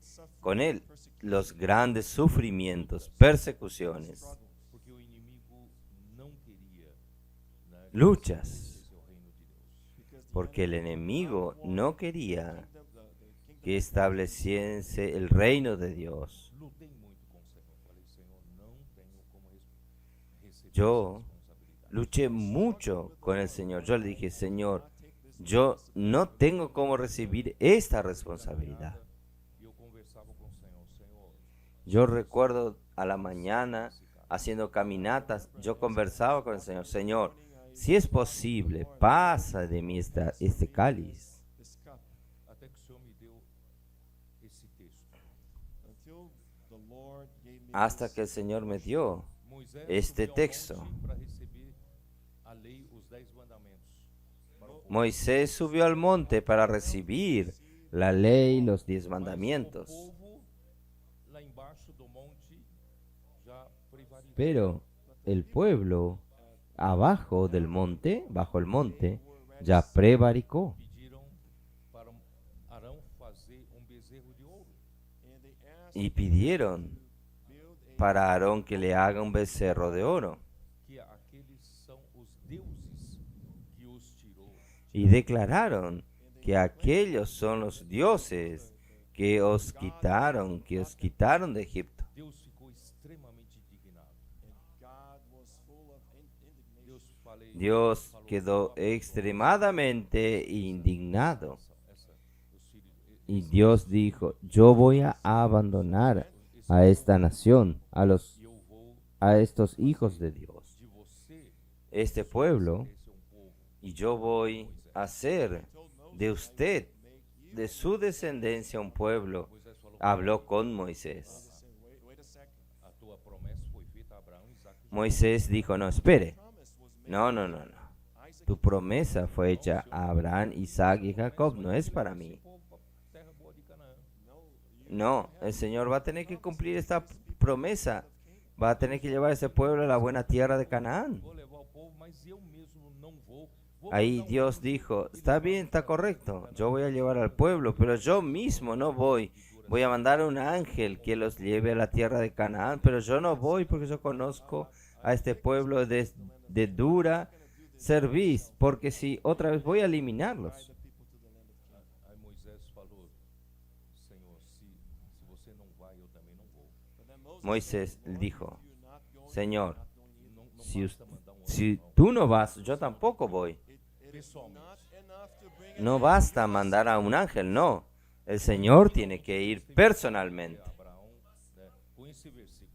los grandes sufrimientos, persecuciones, Porque o inimigo não queria, né, luchas, esse é o reino de Deus. Because the porque el enemigo no quería kingdom que estableciese el reino de Dios. Lutei muito com o Senhor. Falei, Senhor, não tenho como receber Yo essa responsabilidade. luché mucho con el Señor. Yo le dije, Señor, yo no tengo cómo recibir esta responsabilidad. E eu conversava com o Senhor, Senhor, Yo recuerdo a la mañana haciendo caminatas, yo conversaba con el Señor, Señor, si es posible, pasa de mí este cáliz. escape até que o Senhor me deu esse texto. until the Lord gave me Hasta que el Señor me dio Moisés este subiu ao texto. monte para receber a lei, os 10 mandamentos. Para o povo. Moisés subió al monte para recibir la ley, los 10 Mas mandamientos. o povo lá embaixo do monte já prevaricou. Pero el pueblo abajo del monte, bajo el monte, ya prevaricó. Pediram para Arão fazer bezerro de ouro. and they asked Y pidieron build a para Aarón que le haga un becerro de oro. Que aqueles são os deuses que os tirou. Y declararon que aquellos son los dioses que os quitaron de Egipto. Deus ficou extremamente indignado. God was full of indignation. Dios quedó extremadamente indignado. Y Dios dijo, yo voy a abandonar a esta nación, a estos hijos de Dios, este pueblo, y yo voy a hacer de usted, de su descendencia, un pueblo. Habló con Moisés. Wait a second. A tua promessa foi feita a Abraão, Isaque e Jacó. Moisés dijo, no, espere. Promise was made No. Isaac Tu promesa fue hecha a Abraham, Isaac y Jacob, no es para mí. Terra boa de Canaã. No, el Señor va a tener que cumplir esta promesa. Va a tener que llevar a ese pueblo a la buena tierra de Canaán. Vou levar o povo, mas eu mesmo não vou. Vou Ahí mandar um Dios anjo dijo, que está levará bien, está a terra correcto, de yo voy a Canaã. llevar al pueblo, pero yo mismo no voy. Voy a mandar a un ángel que los lleve a la tierra de Canaán, pero yo no voy porque yo conozco a este pueblo de dura cerviz, porque si otra vez voy a eliminarlos. Aí Moisés falou: Senhor, se você não vai, eu também não vou. Moisés dijo, Señor, Não si, basta mandar um anjo, si não. tú no vas, yo tampoco voy. Pessoalmente. No basta mandar a un ángel, no. El Señor tiene que ir personalmente. Abraão, né, com esse versículo.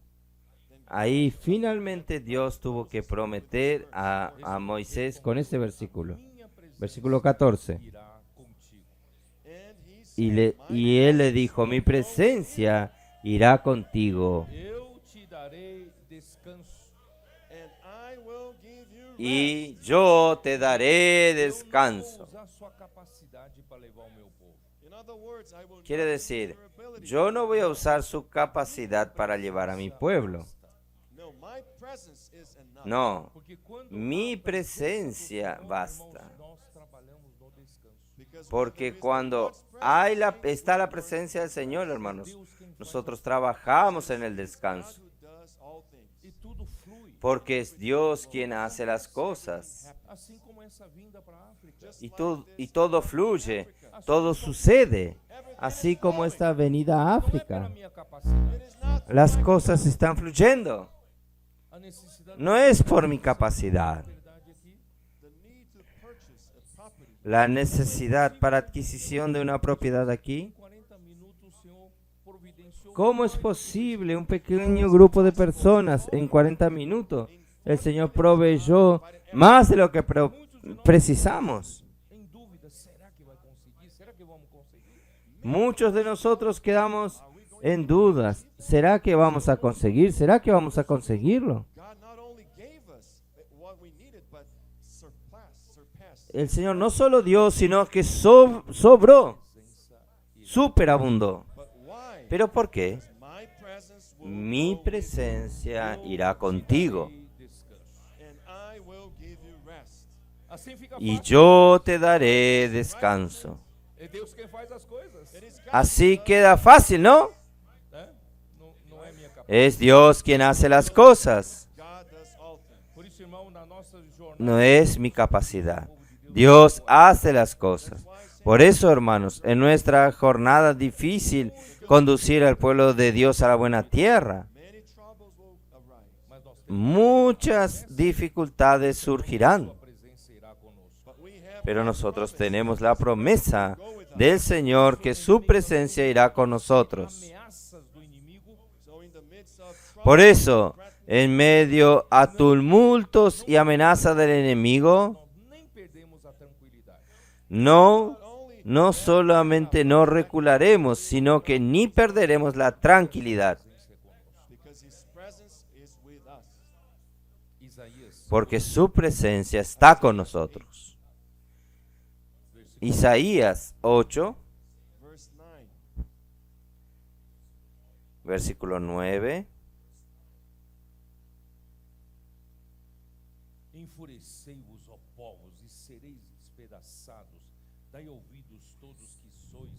Ahí finalmente Dios tuvo que prometer a Moisés con este versículo. Minha presença Versículo 14. irá contigo. Y él le dijo, mi presencia irá contigo Eu te darei descanso. And I will give you y yo te daré Eu descanso. não vou usar sua capacidade para levar o meu povo. In other words, I will Quiere not decir, use your ability. yo no voy a usar su capacidad para llevar a mi pueblo. No, my presence is enough. No, Porque quando mi há presencia Senhor, basta. irmãos, nós trabalhamos no descanso. Because Porque cuando está la presencia del Señor, hermanos, nosotros trabajamos en el descanso. who does all things. E tudo flui. Porque es Dios quien hace las cosas. Assim como essa vinda para a África. Y todo fluye, todo sucede. Así como esta venida a Não é pela África. minha capacidade. It is not Las cosas están fluyendo. A necessidade No es por mi capacidad. verdade aqui. the need to purchase a property. La necesidad para adquisición de una propiedad aquí. 40 minutos o Senhor providenciou. ¿Cómo es posible un pequeño grupo de personas en 40 minutos? El Señor proveyó más de lo que precisamos. Em dúvida, será que vai conseguir? Será que vamos conseguir? Muchos de nosotros quedamos en dudas. ¿Será que vamos a conseguir? ¿Será que vamos a conseguirlo? God not only gave us what we needed, but surpassed. El Señor no solo dio, sino que sobró, superabundó. But why? ¿Pero por qué? My presence will Mi go presencia irá contigo E descanso. and I will give you rest. Assim fica y fácil. yo te daré descanso. É Deus quem faz as coisas. It is God. Así queda fácil, ¿no? Né? Não é minha capacidade. Es Dios quien hace las cosas, God does all things. Por isso, irmão, na nossa jornada, no es mi capacidad. Dios hace las cosas. Por eso, hermanos, en nuestra jornada difícil, conducir al pueblo de Dios a la buena tierra, Many troubles will arise, mas nós temos muchas dificultades surgirán. a presença irá conosco. but we have Pero nosotros tenemos la promesa del Señor que su presencia irá con nosotros. Ameaças do inimigo, so in the midst of Por trouble, eso, en medio a tumultos y amenaza del enemigo, nós nem perdemos a tranquilidade. no solamente no recularemos, sino que ni perderemos la tranquilidad, because his presence is with us. Isaías, porque su presencia está con nosotros. Isaías 8, Verse 9. versículo 9. enfurecei-vos, ó povos, e sereis despedaçados. Dai ouvidos todos que sois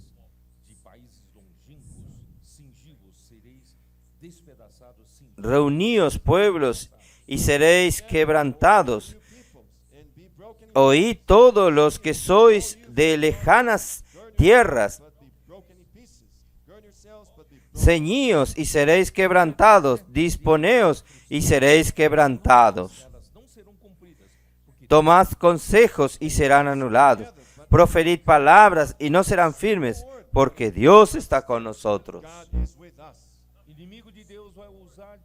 de países longínquos, cingi-vos, sereis despedaçados, sim. Reuníos pueblos y seréis quebrantados. Peoples, and be broken in Oíd todos los que sois de lejanas tierras. but be broken in pieces. Gird yourselves, but be broken. Ceñíos y seréis quebrantados. Disponeos y seréis quebrantados. Elas não serão cumpridas, porque Tomad consejos y serán anulados. Proferid palabras y no serán firmes, porque Dios está con nosotros. God is with us. o inimigo de Deus vai usar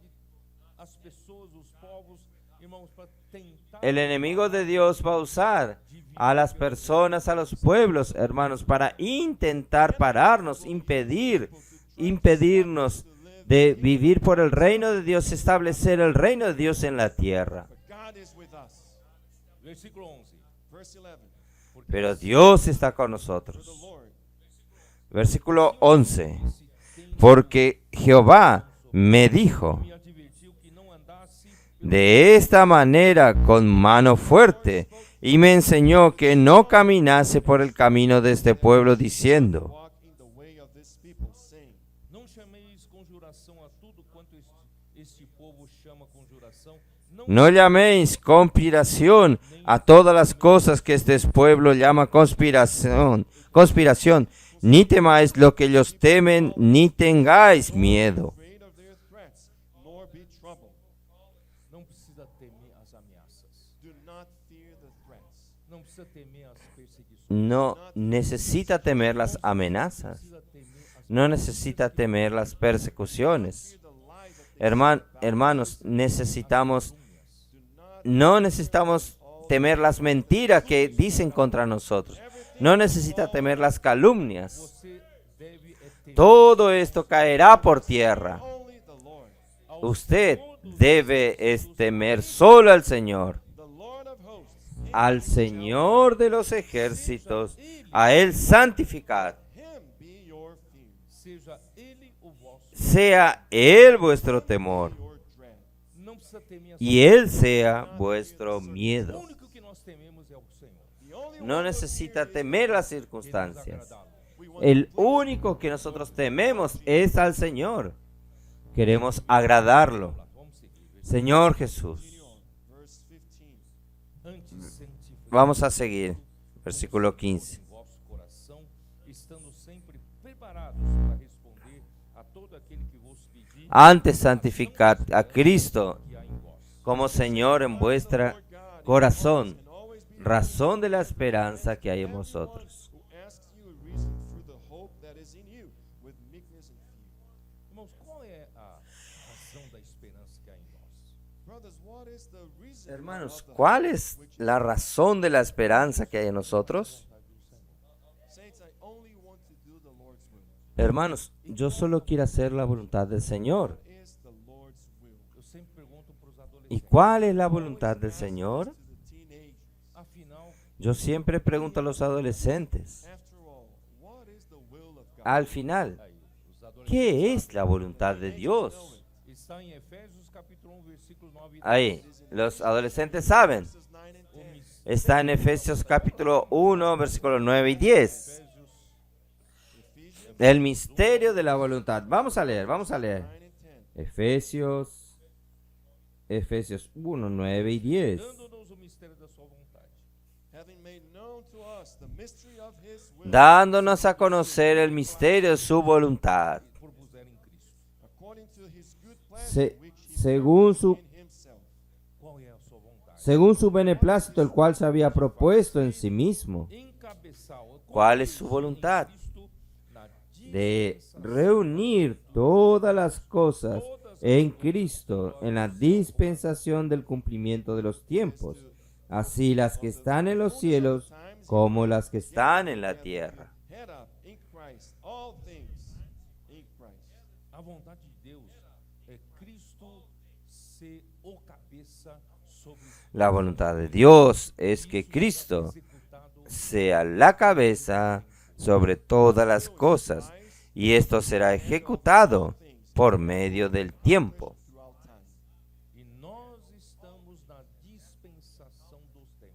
as pessoas, os povos, irmãos, para tentar El enemigo de Dios va a usar a las personas, a los pueblos, hermanos, para intentar pararnos, impedirnos de vivir por el reino de Dios, establecer el reino de Dios en la tierra. But God is with us. Versículo 11. Verse 11. Porque Pero Dios está con For the nosotros. Lord Versículo 11. Porque Jehová me dijo, me advertiu que não andasse de esta manera con mano fuerte, y me enseñó que no caminase por el camino de este pueblo, diciendo, walk in the way of this people, saying, não chameis conjuração a tudo quanto este povo chama conjuração, no llaméis conspiración a todas las cosas que este pueblo llama conspiración, ni temáis lo que ellos temen, ni tengáis miedo. afraid of their threats, nor be troubled. não precisa temer as ameaças, Do not fear the threats. não precisa temer as perseguições, No necesita temer las amenazas, precisa temer as no necesita temer las persecuciones. Fear the lies that they Hermanos, necesitamos, calúnias. no necesitamos temer las mentiras que dicen contra nosotros. No necesita temer las calumnias. Você deve temer Todo esto caerá por tierra. only the Lord, Usted debe temer solo al Señor, the Lord of hosts, al Señor de los ejércitos, a Él santificar. him be your fear, seja ele o vosso, Sea Él vuestro temor your dread. não precisa temer as y Él sea vuestro O miedo. único que nós tememos é o Senhor. The only No one necesita temer las Queremos circunstancias. agradá-lo. we want El único que nosotros tememos es al Señor. Queremos agradarlo. Vamos seguir. Señor Jesús. verse 15. Antes santificai Vamos a seguir. Versículo 15. em vosso coração, estando sempre preparados para responder a todo aquele que vos pedir Antes santificad a Cristo que há em vós. como Señor en vuestro corazón, razón de la esperanza que hay en vosotros. Who asks you a reason through the hope that is in you, with meekness and fear. Irmãos, qual é a razão da esperança que há em nós? Brothers, what is the reason Hermanos, of the ¿cuál es la razón de la esperanza que hay en nosotros? Saints, I only want to do the Lord's will. Hermanos, yo solo quiero hacer la voluntad del Señor. What is the Lord's will? Eu sempre pergunto para os ¿Y adolescentes. cuál es la voluntad del Señor? To the teenagers. Afinal, Yo siempre pregunto a los adolescentes, After all, what is the will of God? al final, aí, os adolescentes ¿qué es la voluntad de Dios? está em Efésios capítulo 1, versículo 9 e 10. Ahí, los adolescentes saben. Verses 9 and 10. Está en Efesios capítulo 1, versículos 9 y 10. Ephesians El misterio de la voluntad. Vamos a leer, vamos a leer. 9 and 10. Efesios 1, 9 y 10. Dando-nos o mistério da sua vontade. Having made known to us the mystery of his will, Dándonos a conocer el misterio de su voluntad. Que propuseram em Cristo. according to his good Se- pleasure, which he según purposed su in himself. Qual é a sua vontade? según su beneplácito, el cual se había propuesto en sí mismo, Encabeçar o ¿cuál es su voluntad? Cristo na De dispensação reunir todas las cosas en Cristo en la dispensación del cumplimiento de los tiempos, así las que están en los cielos como las que están en la tierra. Head up in Christ, all things in Christ. A vontade de Deus é Cristo ser o cabeça sobre La voluntad de Dios es que Cristo executado sea la cabeza sobre todas las cosas, y esto será ejecutado por medio del tiempo. Throughout time. e nós estamos na dispensação dos tempos.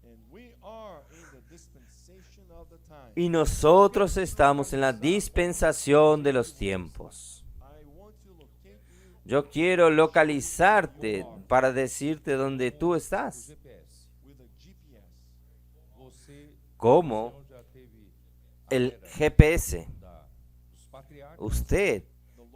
And we are in the dispensation of the time. Y nosotros estamos en la dispensación de los tiempos. I want to locate Yo quiero localizarte para decirte dónde tú o estás. GPS. with a GPS. Você, ¿Cómo? o Senhor já teve a El era GPS. dos patriarcas, Usted,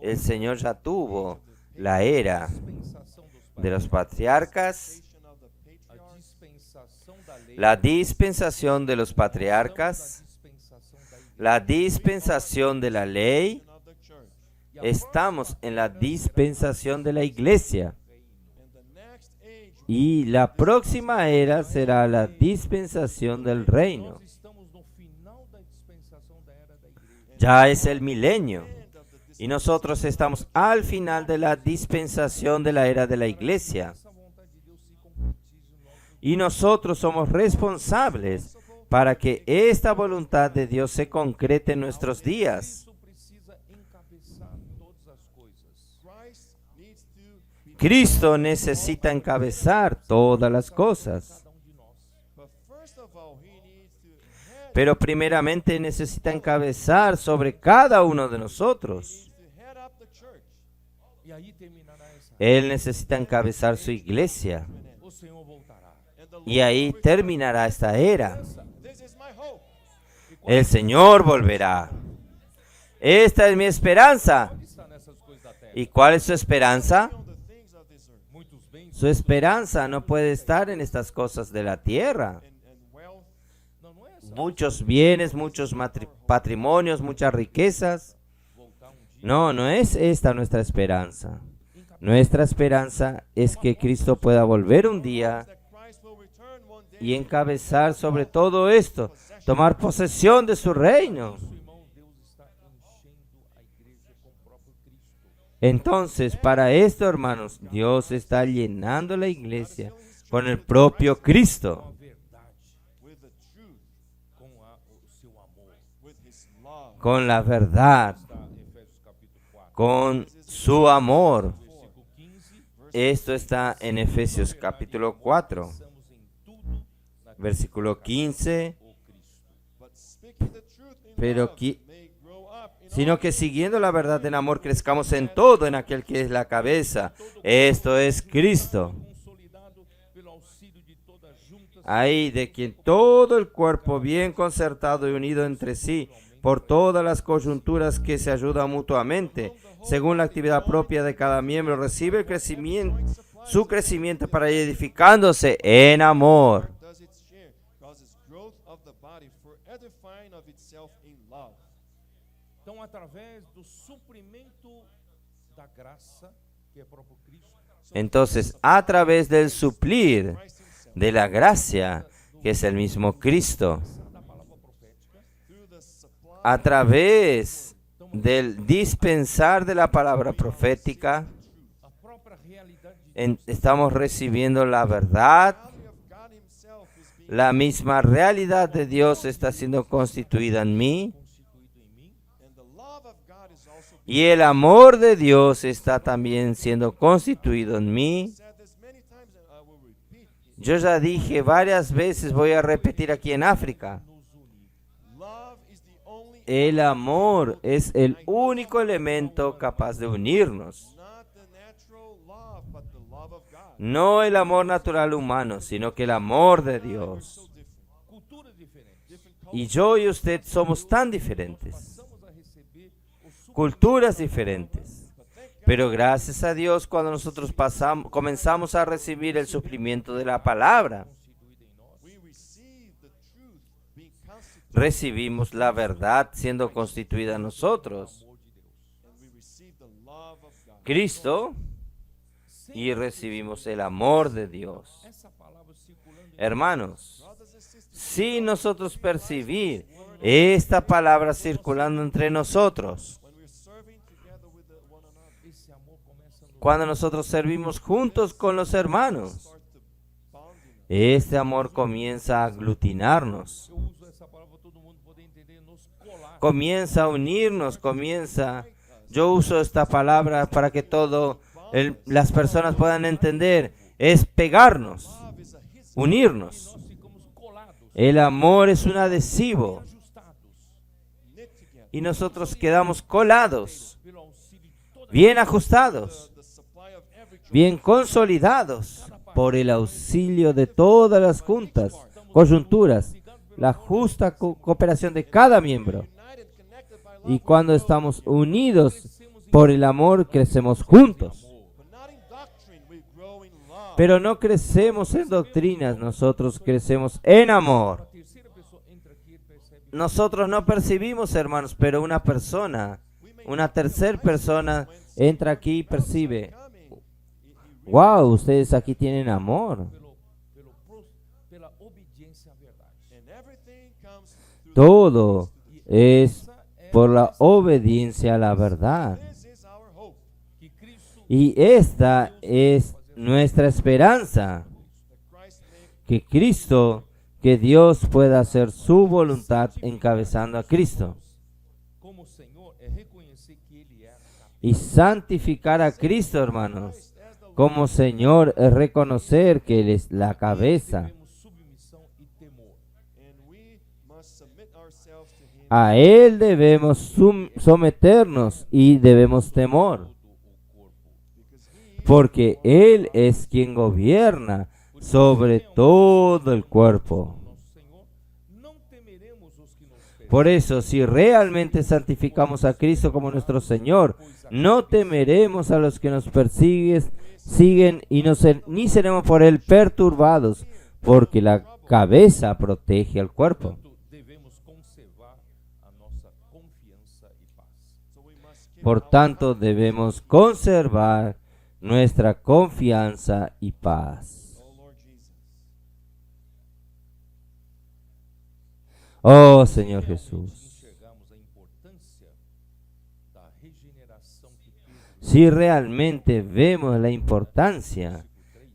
el Señor ya tuvo la a era dispensação dos de los patriarcas, patriarcas, Of the a patriarchs, dispensação da lei, la dispensación de los patriarcas, a dispensação da igreja. la dispensación de la ley. of the church. E a Estamos próxima en la era dispensación de la iglesia. And the next age Y la próxima era será la dispensación del reino. Nós estamos no final da dispensação da era da igreja. Ya es el milenio. end of the Y nosotros estamos al final de la dispensación de la era de la iglesia. Essa vontade de Deus se concretize no nosso Y nosotros somos responsables para que esta voluntad de Dios se concrete en nuestros días. Cristo precisa encabeçar todas as coisas. Christ needs to be, Cristo necesita encabezar todas las cosas. Cada de nós. but first of all, he needs to head, Pero primeramente necesita encabezar sobre cada uno de nosotros. to head up the church. E aí terminará essa. Él necesita encabezar su iglesia. O Senhor voltará. And the Y ahí terminará esta era. this is my hope. El Señor volverá. Esta es mi esperanza. Onde está nessas coisas da terra? ¿Y cuál es su esperanza? On the things of this earth Muitos bens. Su esperanza no puede estar en estas cosas de la tierra. and wealth. Não, não é essa. Muchos bienes, muchos patrimonios, muchas riquezas. Voltar um dia. No, no es esta nuestra esperanza. Nuestra esperanza es que Cristo pueda volver un día That Christ will return one day. y encabezar sobre todo esto, tomar posesión de su reino. Isso, irmão, Deus está enchendo a igreja com o próprio Cristo. Entonces, para esto, hermanos, Dios está llenando la iglesia con el propio Cristo, Com a verdade, with the truth, com o seu amor. with his love. con la verdad, Está Efésios capítulo 4, con su amor. versículo 15. Esto está en Efesios capítulo 4, Pensamos em tudo naquele versículo 15. o Cristo. But speaking the truth in Pero love qui- may grow up in Sino que siguiendo la verdad en amor crezcamos en todo en aquel que es la cabeza. Esto es Cristo. Consolidado pelo auxílio de todas juntas. Ahí de quien todo el cuerpo bien concertado y unido entre sí por todas las coyunturas que se ayudan mutuamente, según la actividad propia de cada miembro, recibe el crecimiento, su crecimiento para ir edificándose en amor. does its share, causes growth of the body for edifying of itself in love. Então, através do suprimento da graça, que é próprio Cristo, Entonces, a través del suplir Christ himself, de la gracia, que es el mismo Cristo, da palavra profética, through the supply a través del dispensar de la palabra profética, a própria realidade de estamos recibiendo la verdad. reality of God himself is being La misma realidad de Dios está siendo constituida en mí constituído em mim, and the love of God is also y el amor de Dios está también siendo constituido en mí. said this many times and I will repeat. Yo ya dije varias veces, voy a repetir aquí en África, nos une. Love is the only el amor es el único elemento capaz de unirnos. not the natural love, but the love of God. No el amor natural humano, sino que el amor de Dios. So different. Culturas diferentes. Different Y yo y usted somos tan diferentes, Passamos a receber o suprimento culturas diferentes. Pero gracias a Dios cuando nosotros comenzamos a recibir el suplimiento de la palabra, constituído em nós. we receive the truth being constituted recibimos la verdad siendo constituida en nosotros, Amor de Deus. and we receive the love of God. Cristo, y recibimos el amor de Dios. Essa palavra circulando Hermanos, Brothers and sisters, sin nosotros percibir esta palabra circulando entre nosotros, when we're serving together with one another, esse amor começa no cuando nosotros servimos juntos con los hermanos, start to bonding. este amor comienza a aglutinarnos, eu uso essa palavra para todo mundo poder entender, nos colar. comienza a unirnos, yo uso esta palabra para que las personas puedan entender, es pegarnos, Love is a his unirnos. Nós ficamos colados, El amor es un adhesivo ajustados knit together. y nosotros quedamos colados, pelo auxílio de toda bien ajustados, The supply bien consolidados por el auxilio de todas las juntas, coyunturas, la justa cooperación de cada miembro. united, connected by love, Y cuando estamos unidos por el amor, crecemos juntos. but not in doctrine, we grow in love. Pero no crecemos en doctrinas, nosotros crecemos en amor. A terceira pessoa entra aqui e percebe Nosotros no percibimos, hermanos, pero una persona, una tercera persona entra aquí y percibe. Wow, ustedes aquí tienen amor. pela obediência à verdade. And everything comes through Todo es por la obediencia a la verdad. this is our hope, Que Cristo Y esta es nuestra esperanza, that Christ may que Cristo, que Dios pueda hacer su voluntad encabezando a Cristo. como Senhor é reconhecer que Ele é a cabeça. Y santificar a Cristo, hermanos, como Señor es reconocer que Él es la cabeza. Devemos submissão e temor. and we must submit ourselves to him A Él debemos someternos y debemos temor, because he porque Él es quien gobierna sobre todo el cuerpo. Nosso Senhor, não temeremos os que nos perseguem. Por eso, si realmente santificamos a Cristo como nuestro Señor, no temeremos a los que nos siguen y ni seremos por Él perturbados, porque la cabeza protege al cuerpo. Portanto, devemos conservar a nossa confiança e paz. so we must keep Por tanto, debemos conservar nuestra confianza y paz. oh Lord Jesus. Oh Señor Jesús, Enxergamos a importância da regeneração que Pedro si realmente vemos la importancia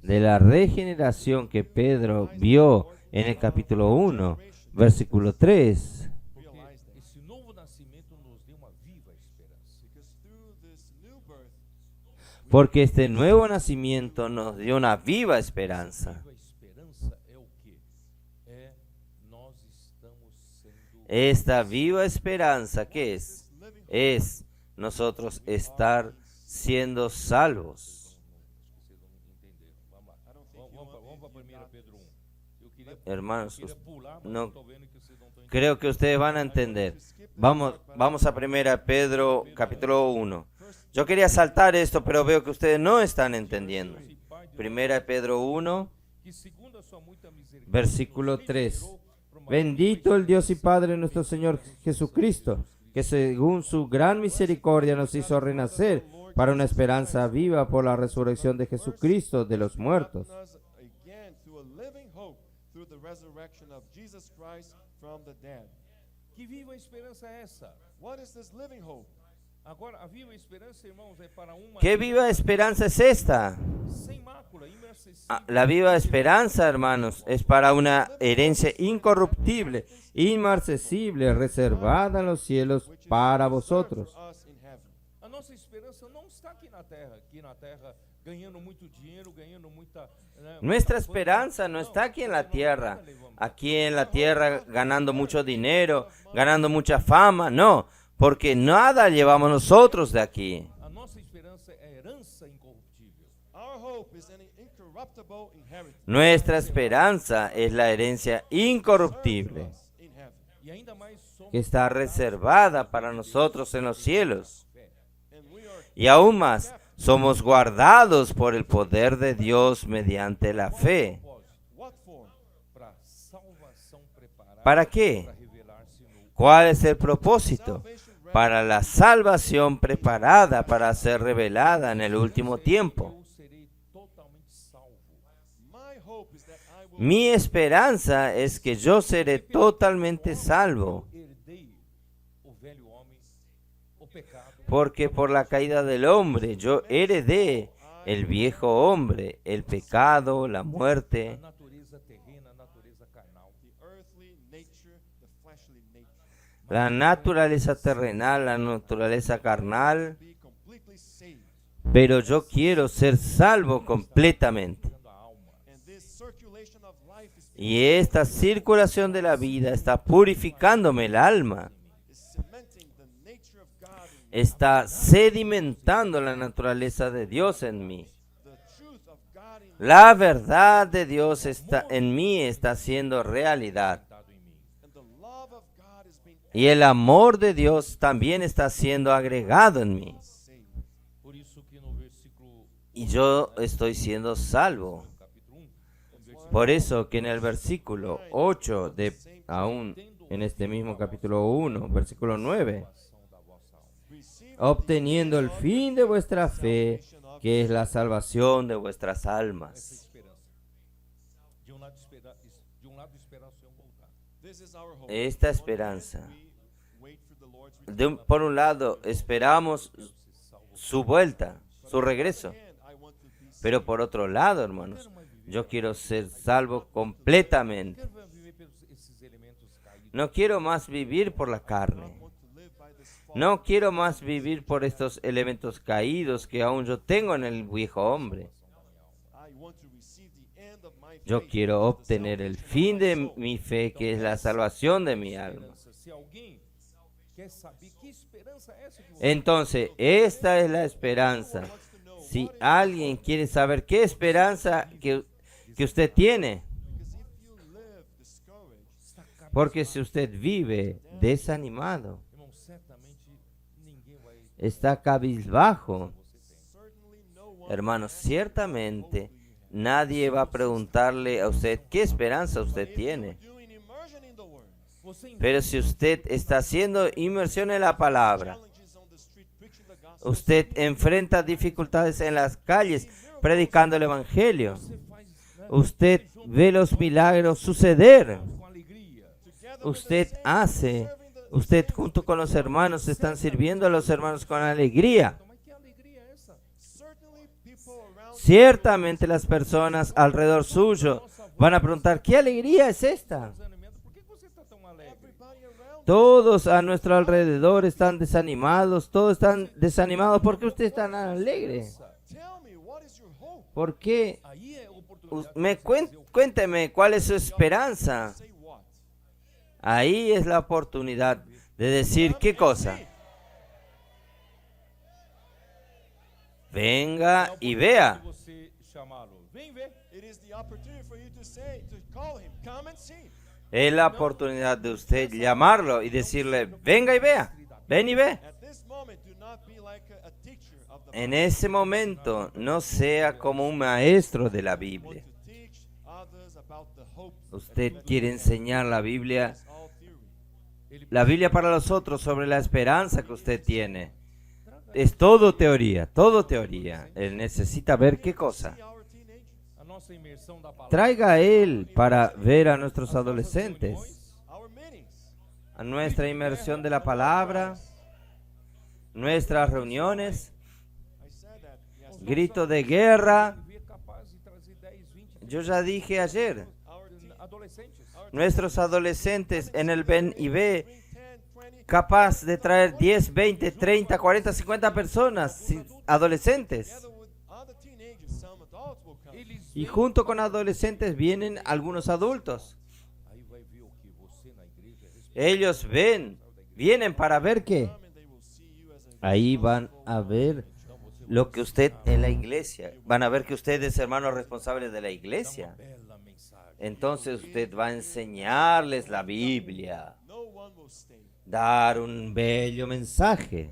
de la regeneración que Pedro vio en el capítulo 1, versículo 3, porque esse novo nascimento nos deu uma viva esperança. Because through this new birth, porque este nuevo nacimiento nos dio una viva esperanza. Viva esperança é o quê? É nós estamos sendo Esta viva esperanza, ¿qué es? Es nosotros estar siendo salvos. Vocês não entenderam. Vamos lá. Vamos para 1 Pedro 1. Eu queria, Hermanos, queria pular, mas no- estou vendo que vocês não estão entendendo. Creo que ustedes van a entender. Vamos a 1 Pedro capítulo 1. Yo quería saltar esto, pero veo que ustedes no están entendiendo. 1 Pedro 1, Que segundo a sua muita misericórdia, versículo 3. Bendito el Dios y Padre de nuestro Señor Jesucristo, que según su gran misericordia nos hizo renacer para una esperanza viva por la resurrección de Jesucristo de los muertos. us again through a living hope through the resurrection of Jesus Christ from the dead. Que viva esperança é essa? What is this living hope? Agora, a viva esperança, irmãos, é para uma ¿Qué viva esperanza es esta? sem mácula, imercessível. La viva esperanza, hermanos, es para una herencia incorruptible, inmarcesible, reservada en los cielos para vosotros. For us in heaven. A nossa esperança não está aqui na terra ganhando muito dinheiro, ganhando muita... né, Nuestra muita coisa. esperanza no está aquí en la nós tierra, nada levamos. aquí en la tierra ganando mucho dinero, ganando mucha fama, no, porque nada llevamos nosotros de aquí. A nossa esperança é herança incorruptível. Our hope is an incorruptible inheritance Nuestra esperanza es la herencia incorruptible in heaven. E ainda mais somos que está reservada para nosotros en los cielos. fé. And we are Y aún más, somos guardados por el poder de Dios mediante la fe. what for? Para salvação preparada ¿Para qué? para revelar-se no ¿Cuál es el propósito? Para la salvación preparada para ser revelada en el último tiempo. Eu serei totalmente salvo. My hope is that I will Mi esperanza es que yo seré totalmente salvo, Herdei o velho homem, o pecado, porque por la caída del hombre yo heredé el viejo hombre, el pecado, la a muerte, natureza terrena, a natureza carnal. the earthly nature, the fleshly nature, la naturaleza terrenal, la naturaleza carnal, be completely saved. pero yo quiero ser salvo completamente. A alma. And this circulation of life Y esta circulación de la vida está purificándome el alma, is cementing the nature of God in me. está sedimentando la naturaleza de Dios en mí. The La verdad de Dios está en mí, está siendo realidad. dado em mim. And the love of God is being Y el amor de Dios también está siendo agregado en mí. saved. Por isso que no versículo Y yo estoy siendo salvo. capítulo 1, no versículo Por eso que en el versículo 8 de aún en este mismo capítulo 1, versículo 9, salvação da vossa alma. Receive obteniendo el fin de vuestra fe, que es la salvación de vuestras Essa almas. esperança. De um lado, esperar o Senhor voltar. this is our hope. Esta esperanza. We wait for the Lord's return. Por un lado, esperamos su vuelta, su regreso. And I want to be Pero por otro lado, hermanos, yo quiero ser salvo completamente. Quero viver pelos esses elementos caídos. No quiero más vivir por la carne. want to live by this fall. No quiero más vivir por estos elementos caídos que aún yo tengo en el viejo hombre. I want to receive the end of my Yo faith, quiero which is the obtener el salvation fin of my de soul. mi fe, que es la salvación de mi alma. Esperança. Se alguém quer saber que esperança é essa que você Entonces, esta es la esperanza. Si alguien quiere saber qué esperanza que usted tiene, Because if you live discouraged, está cabisbaixo, porque si usted vive desanimado, irmão, certamente ninguém vai está cabizbajo, você tem. certainly no one hermanos, ciertamente nadie va a preguntarle a usted qué esperanza usted tiene. doing immersion in the word. Você Pero si usted está haciendo inmersión en la palabra, Challenges on the street preaching the gospel. usted enfrenta dificultades en las calles predicando el evangelio, você faz, né, usted ve los milagros suceder, com alegria. Together with usted the saints, hace, serving the usted junto con los hermanos están sirviendo a los hermanos con alegría. Mas que alegria é essa? certainly people around Ciertamente las personas alrededor suyo van a preguntar, ¿qué alegría es esta? Desanimento. Por que você está tão alegre? everybody around Todos a nuestro alrededor están desanimados, todos están desanimados. ¿Por qué usted es tan alegre? tell me what is your hope? ¿Por qué? Aí é a oportunidade. de Me você dizer o cuénteme cuál es su esperanza. Say what? Ahí es la oportunidad de decir qué cosa. Venga y vea. de você chamá-lo. Vem ver. It is the opportunity for you to say, to call him, come and see. Es la oportunidad de usted llamarlo y decirle, venga y vea. Ven y ve. At this moment, do not be like a teacher of the En ese momento no sea como un maestro de la want Biblia. to teach others about the hope. Usted quiere enseñar la Biblia, It's all theory. la Biblia para los otros sobre la esperanza que usted tiene. Es todo teoría, todo teoría. Él necesita ver qué cosa. See our teenagers. A nossa imersão da palavra. Traiga a él para ver a nuestros adolescentes, Our meetings. a nuestra inmersión de la palabra, nuestras reuniones, I said that yesterday. grito de guerra. Viver capaz de trazer 10, 20 Yo ya dije ayer, Our teen- adolescentes. nuestros adolescentes en el Ven y Ve, bring 10, 20, capaz de traer 10, 20, 30, 40, 50 personas, adolescentes. together with other teenagers, some adults will come. Eles Y vêm, junto con adolescentes vienen algunos adultos. aí vai ver o que você na igreja é responsável. Ellos vienen para ver qué. Come and they will see you as a Ahí van a ver Então você lo que usted en la iglesia. Van a ver que usted es hermano responsable de la iglesia. bela mensagem. Entonces usted va a enseñarles la Biblia, no one will stay. dar un bello mensaje.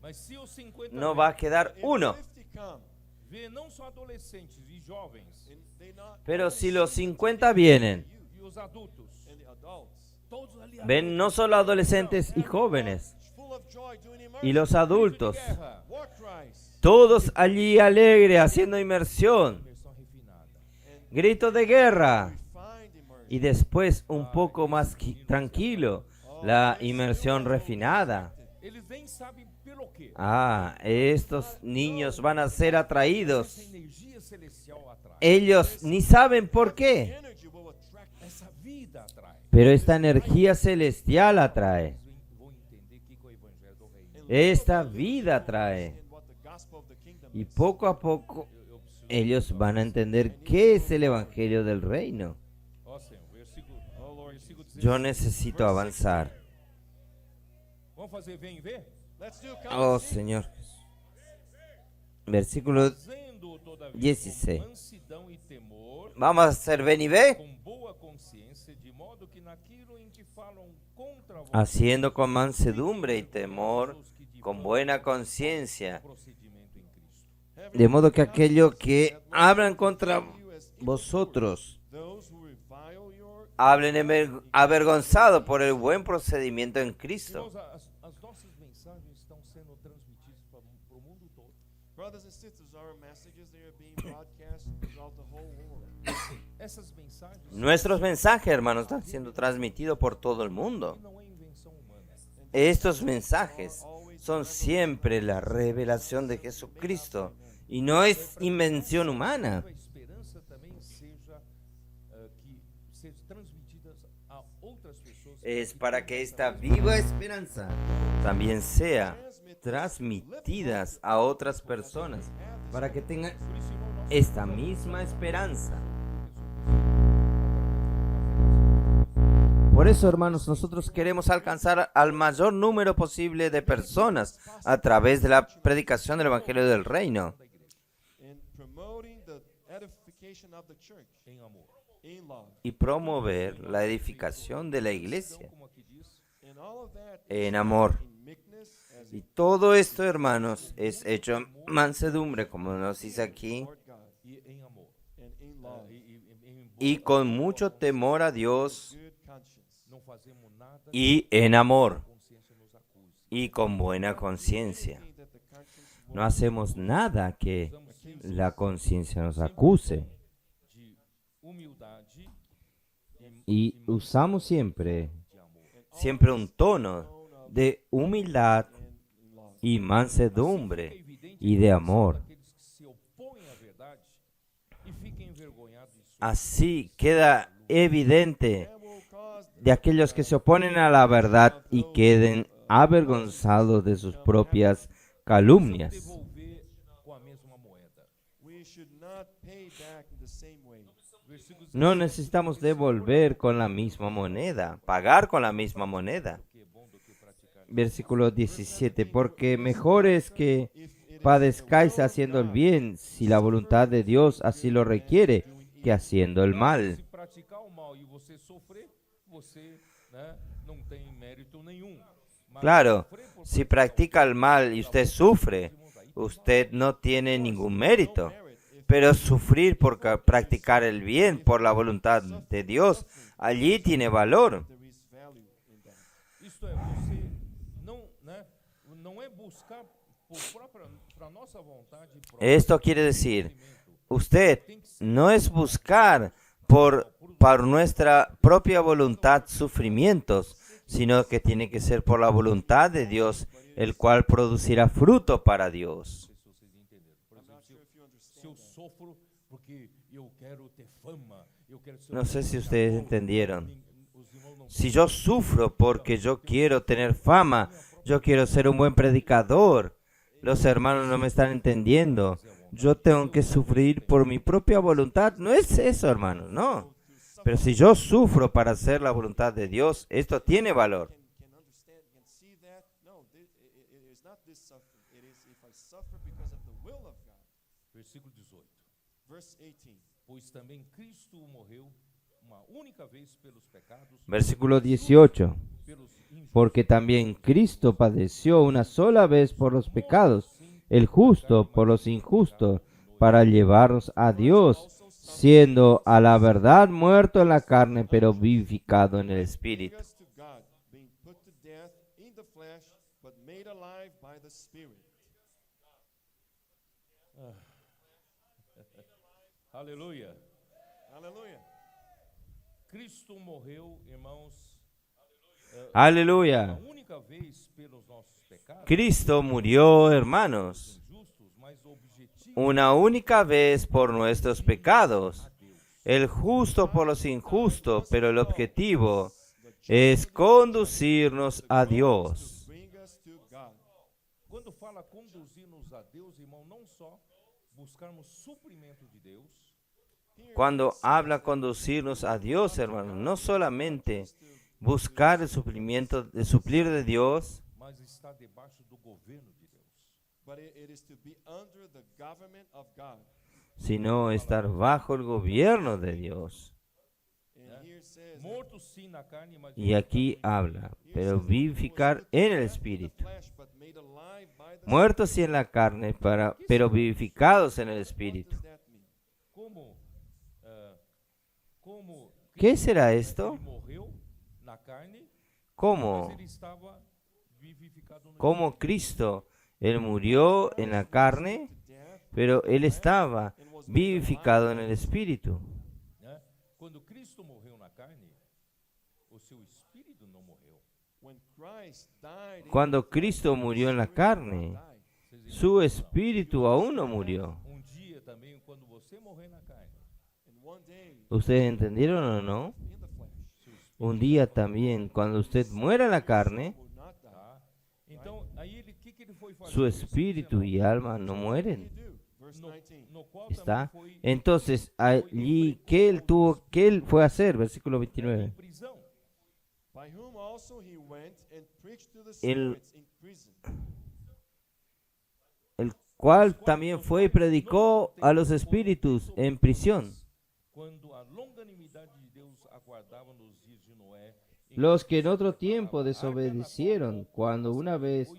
Mas se os 50 No va a quedar If uno. 50 come, vê não só adolescentes e jovens and they not Pero si los 50 vienen, e os adultos, and the adults, todos ali ven no solo adolescentes y jóvenes, full of joy doing y immersion, los adultos, guerra, war cries, todos allí alegre haciendo inmersión, imersão refinada. grito de guerra, refined immersion. y después un poco más tranquilo, la inmersión refinada. Eles nem sabem pelo quê. Ah, estos niños van a ser Essa atraídos. energia celestial atrai. Ellos ni saben por qué, Energy will attract them. Essa vida atrai. pero esta energía celestial atrae. Eles vão entender o que é o evangelho do reino. And Esta vida atrae. in what the gospel of the kingdom Y is. poco a poco Eu preciso. ellos van a entender qué es el Evangelio del Reino. Ó Senhor, versículo 16. Yo necesito avanzar. Vamos fazer vem e ver? Let's do come Oh and see. Señor. Versículo Fazendo Ande, todavia, 16. com mansidão e temor, Vamos a hacer ven y ve, com boa consciência, de modo que naquilo em que falam contra vós, haciendo con mansedumbre y temor, con buena conciencia, procedimento em Cristo. de modo que aquellos que hablan contra vosotros those who revile your hablen avergonzados por el buen procedimiento en Cristo. Irmãos, as nossas mensagens estão sendo transmitidas para o mundo todo. brothers and sisters, our messages, they are being broadcast throughout the whole world. Essas mensagens Nuestros mensajes, hermanos, están siendo transmitidos por todo el mundo. não é invenção humana. Estos mensajes son siempre la revelación de Jesucristo y no es invención humana. A esperança também seja que seja transmitidas a outras pessoas. Es para que esta viva esperanza también sea transmitidas a otras personas, para que tengan Por isso, irmão, nós esta misma esperanza. Por eso, hermanos, nosotros queremos alcanzar al mayor número posible de personas a través de la predicación del Evangelio del Reino In promoting the edification of the church em amor. in love. y promover la edificación de la iglesia Como aqui diz, And all of that en amor. in meekness as Y todo esto, hermanos, es hecho en mansedumbre, como nos dice aquí, Lord God e em amor. and in love. Em y con mucho temor a Dios Good conscience. não fazemos nada y en amor que a consciência nos acuse. y con buena conciencia. Anything that the conscience No hacemos nada que Usamos sempre la conciencia nos acuse. de humildade Y usamos siempre, de amor. siempre un tono de humildad in love. y Fica mansedumbre evidente y a de intenção amor. daqueles que se opõem à verdade e ficam envergonhados de sua Así queda evidente That will cause de aquellos que se oponen a la verdad y queden avergonzados de sus propias calumnias. devolver com a mesma moeda. we should not pay back in the same way. Versículo No necesitamos devolver con la misma moneda, pagar con la misma moneda. que é bom do que praticar. Versículo 17, porque mejor es que padezcáis haciendo el bien, si la voluntad de Dios así lo requiere, que haciendo el mal. Se praticar o mal e você sofrer, você, né, não tem mérito nenhum. Mas Claro, sofrer por si practica el mal y usted sufre, usted no tiene ningún mérito. Pero sufrir por practicar el bien, por la voluntad de Dios, allí tiene valor. There is value in that. isto é, você não é buscar por para nossa vontade própria. Esto quiere decir, usted no es buscar por nuestra propia voluntad sufrimientos, sino que tiene que ser por la voluntad de Dios, el cual producirá fruto para Dios. Não sei se vocês entenderam. Por exemplo, se eu sofro porque eu quero ter fama, eu quero ser No sé si ustedes entendieron. os irmãos não Si yo sufro porque yo quiero tener fama, yo quiero ser un buen predicador, los hermanos no me están entendiendo. Yo tengo que sufrir por mi propia voluntad. No es eso, hermanos, no. Pero si yo sufro para hacer la voluntad de Dios, esto tiene valor. Can understand, can see that. No, it is not this suffering. It is if I suffer because of the will of God. Versículo 18. Verse 18. Pois também Cristo morreu uma única vez pelos pecados, Versículo 18. pelos injustos, Porque también Cristo padeció una sola vez por los pecados, el justo por los injustos, para llevarnos a Dios, siendo a la verdad muerto en la carne, pero vivificado en el Espíritu. Us to God, being put to death in the flesh, but made alive by the Spirit. Aleluia. Hallelujah. Cristo morreu, irmãos, Aleluya. uma única vez pelos nossos pecados, Cristo murió, hermanos, injustos, mas o objetivo una única vez por nuestros pecados, el justo por los injustos, pero el objetivo es conducirnos a Dios. Bring us to God. quando fala conduzir-nos a Deus, irmão, não só buscarmos suprimento de Deus, Cuando habla conducirnos a Dios, hermanos, no solamente buscar el suplimiento, el suplir de Dios, mas está debaixo do governo de Deus. but it is to be under the government of God. sino estar bajo el gobierno de Dios. And here it says, that- Morto sim na carne, mas Y aquí habla, pero vivificar en el Espíritu. flesh, but made alive by the Muertos sí en la carne, pero vivificados en el What Espíritu. does that mean? como como ¿Qué será Cristo, esto? ele morreu na carne, ¿Cómo? mas ele estava vivificado no Como Cristo, Él murió en la carne, Death, pero Él estaba vivificado en el Espíritu. né? Quando Cristo morreu na carne, o seu espírito não morreu. when Christ died, in Cuando the flesh, Cristo murió en la his spirit did carne, not die. Vocês su entendem? espíritu aún no murió. Dia também, quando você morrer na carne, And one day, ¿Ustedes entendieron o no? in the flesh, seu espírito Un día también, cuando usted muera en la carne, will not die. tá? Então, aí ele, que ele foi fazer? su espíritu y alma no What did he mueren. do? Verse no, 19. no qual ¿Está? também foi Entonces, allí, ¿qué él fue a hacer? Versículo em 29. prisão. By whom also he went and preached to the El- spirits in prison. El cual también fue y predicó a los espíritus en prisión, Quando a longanimidade de Deus aguardava nos dias de Noé, los que en otro tiempo desobedecieron, cuando una vez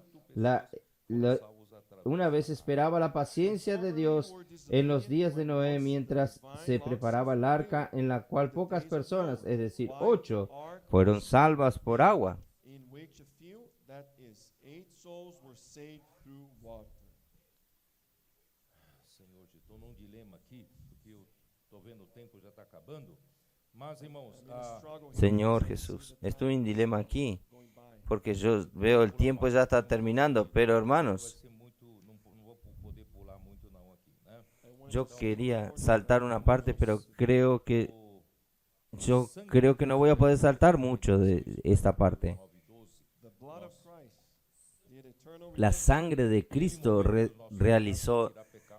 esperaba la paciencia de Dios en los días de Noé, mientras se preparaba el arca, en la cual pocas personas, es decir, 8, fueron salvas por agua. In which a few, that is, 8 souls were saved through water. Senhor, estou num dilema aqui, porque eu estou vendo o tempo já está acabando. Mas, irmãos, I'm in a struggle here. Señor Jesús, estoy en dilema aquí, Going by. porque yo veo el tiempo ya está terminando, pero vai hermanos, ser muito, não vou poder pular muito não aqui, né? yo quería saltar una parte, pero yo creo que no voy a poder saltar mucho de esta parte. 9 e 12. The blood of Christ did eternal La sangre de Cristo realizó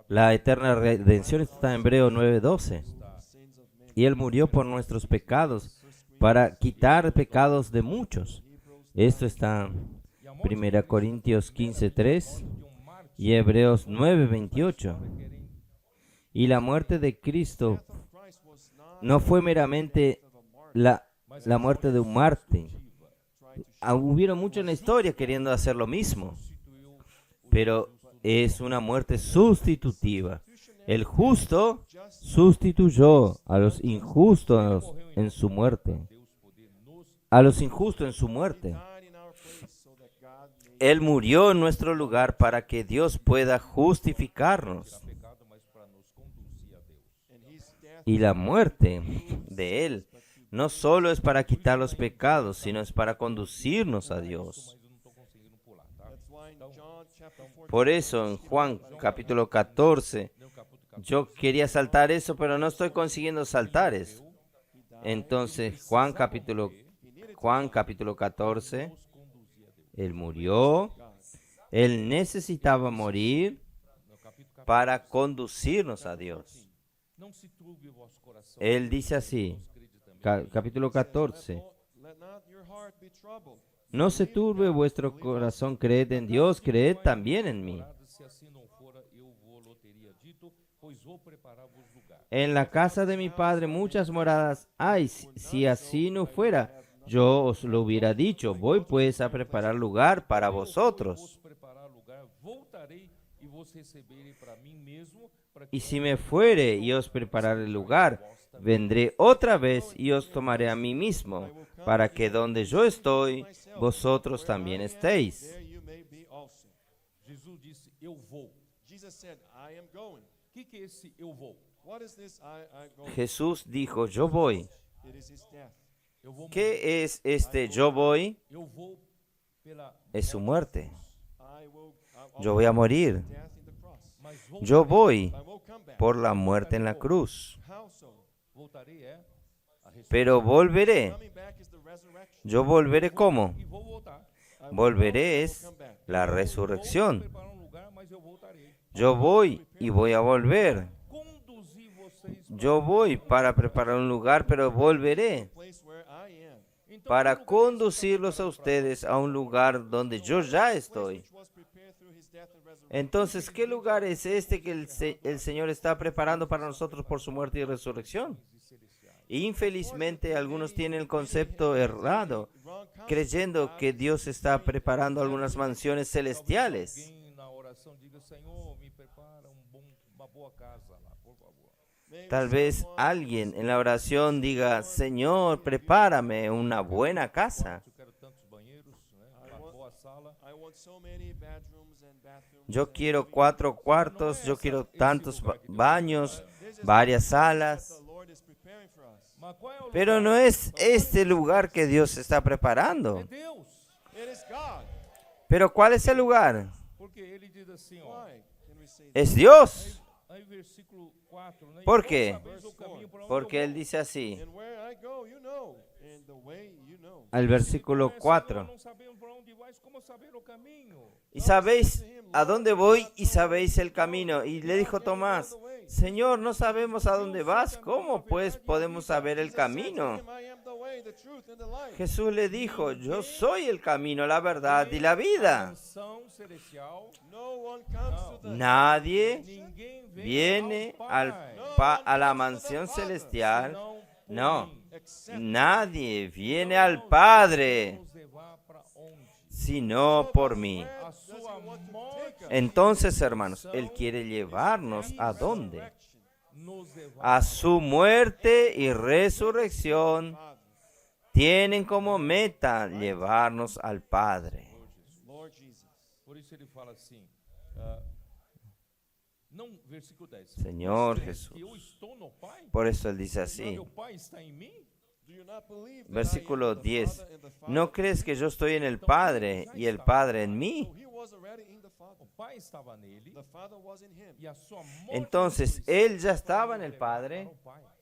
la eterna redención. Esto está en Hebreo 9:12. sins of men. Y Él murió por nuestros pecados para quitar pecados de muchos. Esto está E a morte en 1 Corintios 15:3 de mártir y Hebreos 9:28. querem Y la muerte de Cristo Death of Christ was not no fue meramente of a martyr. la muerte de un mártir. Try to Hubieron mucho en la historia queriendo hacer lo mismo, substituiu pero es una muerte sustitutiva. El justo sustituyó a los injustos en su muerte. Deus poder nos A los injustos en su muerte. died in our place so that God may Él murió en nuestro lugar para que Dios pueda justificarnos. pecado, mas para nos conduzir a Deus. and his death Y la muerte de Él no solo es para quitar los pecados, sino es para conducirnos a Dios. Mas eu não estou conseguindo pular, tá? that's why in John chapter 14 Por eso en Juan capítulo 14, Deu capítulo yo quería saltar eso, pero no estoy consiguiendo saltar eso. Entonces Juan capítulo 14, nos conduzir a Deus. Él murió, Él necesitaba morir No capítulo para conducirnos a Dios. não se turbe o vosso coração. Él dice así, Crede também. capítulo 14, let not your heart be troubled. no se turbe vuestro corazón, creed en Dios, creed también en mí. Morada, se assim não fora, eu vou teria dito, pois vou preparar-vos lugar. En la casa de mi Padre muchas moradas hay, si así no fuera, yo os lo hubiera dicho, voy pues a preparar lugar para vosotros. Vos preparar lugar, voltarei e vos receberei para mim mesmo, para que Y si me fuere y os prepararé lugar, vendré otra vez y os tomaré a mí mismo, para que donde yo estoy, vosotros también estéis. There you may be also. Jesus disse, eu vou. Jesus said, I am going. O que é esse eu vou? What is this I go? Jesús dijo, yo voy. It is his death. Eu vou morrer. ¿Qué es este yo voy? Eu vou pela Es su muerte. I'll Yo voy a morir. death in the cross. mas Yo voy I will come back. por la muerte en la cruz. How so? voltarei a ressuscitar Pero volveré. Coming back is the resurrection. Yo volveré como. e vou voltar. Volveré es la Vou resurrección. preparar um lugar, mas eu voltarei. Yo voy y voy a volver. Conduzir vocês Yo voy para preparar un lugar, pero volveré Place where I am. então, para que lugar conducirlos a ustedes a un lugar donde yo ya estoy. Which was prepared through his death and resurrection. Entonces, ¿qué lugar es este que el Señor está preparando para nosotros por su muerte y resurrección? Infelizmente, algunos tienen el concepto errado, Wrong concept. creyendo que Dios está preparando algunas mansiones celestiales. Alguém na oração diga: Senhor, me prepara uma boa casa lá, por favor. Maybe Tal vez someone- alguien en la oración diga, Señor, prepárame una buena casa. Eu quero tantos banheiros, né? Uma boa sala. I want so many bedrooms and bathrooms. Yo and quiero living 4 cuartos, yo quiero tantos baños, varias salas. the Lord is preparing for us. Mas qual é o Pero lugar? no es este lugar que Dios está preparando. É Deus. It is God. Pero ¿cuál es el lugar? Porque ele diz assim, ó. Why can we say that? Es Dios. Aí versículo 4, né? ¿Por E qué? vós sabeis o caminho para onde Porque eu Él vou. dice así, And where I go, you know. And the way, you know. al versículo Senhor, 4. não sabemos para onde vais, como saber o caminho? Y sabéis a dónde voy y sabéis el camino. Y le dijo Tomás, Señor, no sabemos a dónde vas, ¿cómo pues podemos saber el camino? I am the way, the truth, and the life. Jesús le dijo, yo soy el camino, la verdad y la vida. Mansão celestial. No one comes to the Nadie Ninguém vem viene ao al Pai, a la mansión celestial. senão por No, mim. except nadie viene al Padre Nos levar para onde? sino por mí. A sua morte Entonces, hermanos, Él quiere llevarnos a dónde? nos levar. A su muerte y resurrección. Father. Tienen como meta llevarnos al Padre. Lord Jesus. Por isso ele fala assim, não, versículo 10. Señor Vós crês Jesús. que eu estou no Pai? Por eso Él dice Não, así, meu Pai está em mim? Do you not believe that I versículo am the 10. Father and the Father? ¿No crees que yo estoy en el Padre y el Padre en mí? So he was already in the O Father. Pai estava nele The Father was in him. e a sua morte Entonces, Él ya estaba en el Padre,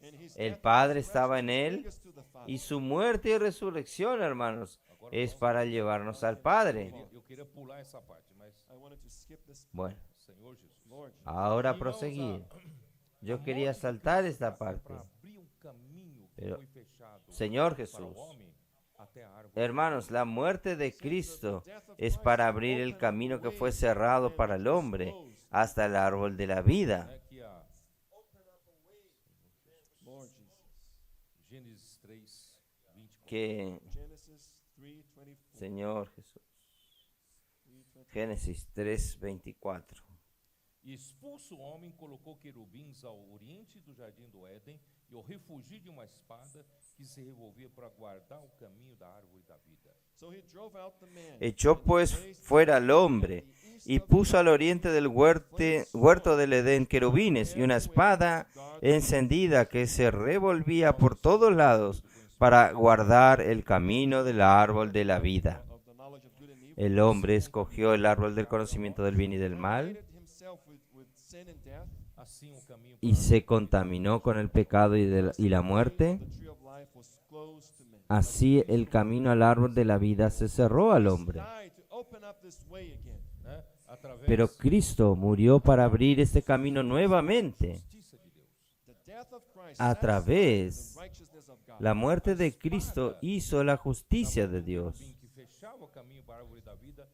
And his el death and Padre estaba en resurrection Él took us to the Father. y su muerte y resurrección, hermanos, es para llevarnos al Padre. Eu queria pular essa parte, mas I wanted to skip this. Bueno, Senhor Jesus. Lord Jesus. ahora proseguir. Yo quería saltar esta parte. Para abrir um caminho que Pero, foi fechado Señor para Jesús, o homem até a árvore. hermanos, la muerte de Cristo es para abrir el camino que fue cerrado para el hombre hasta el árbol de la vida. Né, que a Lord Jesus. Gênesis 3, 24. Que, Genesis 3:24. Señor Jesús, Génesis 3:24. E expulso o homem, colocou querubins ao oriente do jardim do Éden e o refugiu de uma espada que se revolvia para guardar o caminho da árvore da vida. So he drove out the man. Echó pues fuera al hombre y puso al oriente del huerto del Edén querubines y una espada encendida que se revolvía por todos lados para guardar el camino del árbol de la vida. Of the knowledge of good and evil. El hombre escogió el árbol del conocimiento del bien y del mal Created himself with sin and death. Assim o caminho y se contaminó con el pecado y la muerte. The tree of life was closed to man. Así el camino al árbol de la vida se cerró al hombre. Died to open up this way again. né, através Pero Cristo murió para abrir este camino nuevamente. da justiça de Deus. The death of Christ A través satisfied the righteousness of God. La muerte de Cristo hizo la justicia de Dios. Querubim que fechava o caminho para a árvore da vida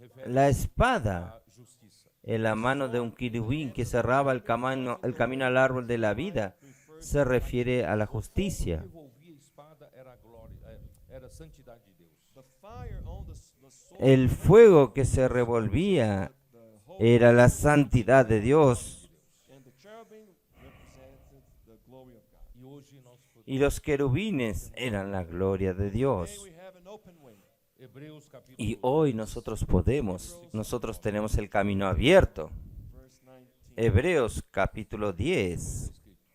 revela La espada a justiça. en la mano de un querubín que cerraba el camino al árbol de la vida se refiere a la justicia. Revolvia a espada era a glória, era a santidade de Deus. The fire on the sword, El fuego que se revolvía the holy, era la santidad de Dios. and the cherubim represented the glory of God. E hoje nós podemos. Y los querubines eran la gloria de Today Dios. we have an open way. Hebreus capítulo Y hoy nosotros tenemos el camino abierto. Verse 19. Hebreos capítulo 10,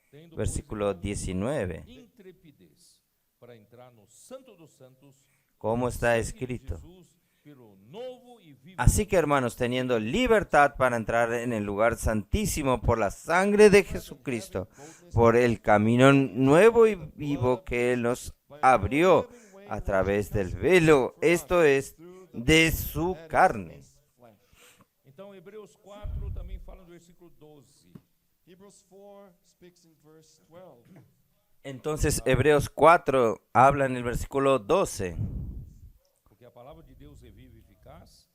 tendo versículo 19. intrepidez para entrar no Santo dos Santos, ¿Cómo está sangue de escrito? Jesus, pelo novo e vivo Así que hermanos, teniendo libertad para entrar en el lugar santísimo por la sangre de Jesucristo, por el camino nuevo y vivo que Él nos abrió a través del velo, esto es, de su carne. Flesh. Então, Hebreus 4 também fala no versículo 12. Hebrews 4 speaks in verse 12. Entonces Hebreos 4 habla en el versículo 12. Porque a palavra de Deus é viva e eficaz,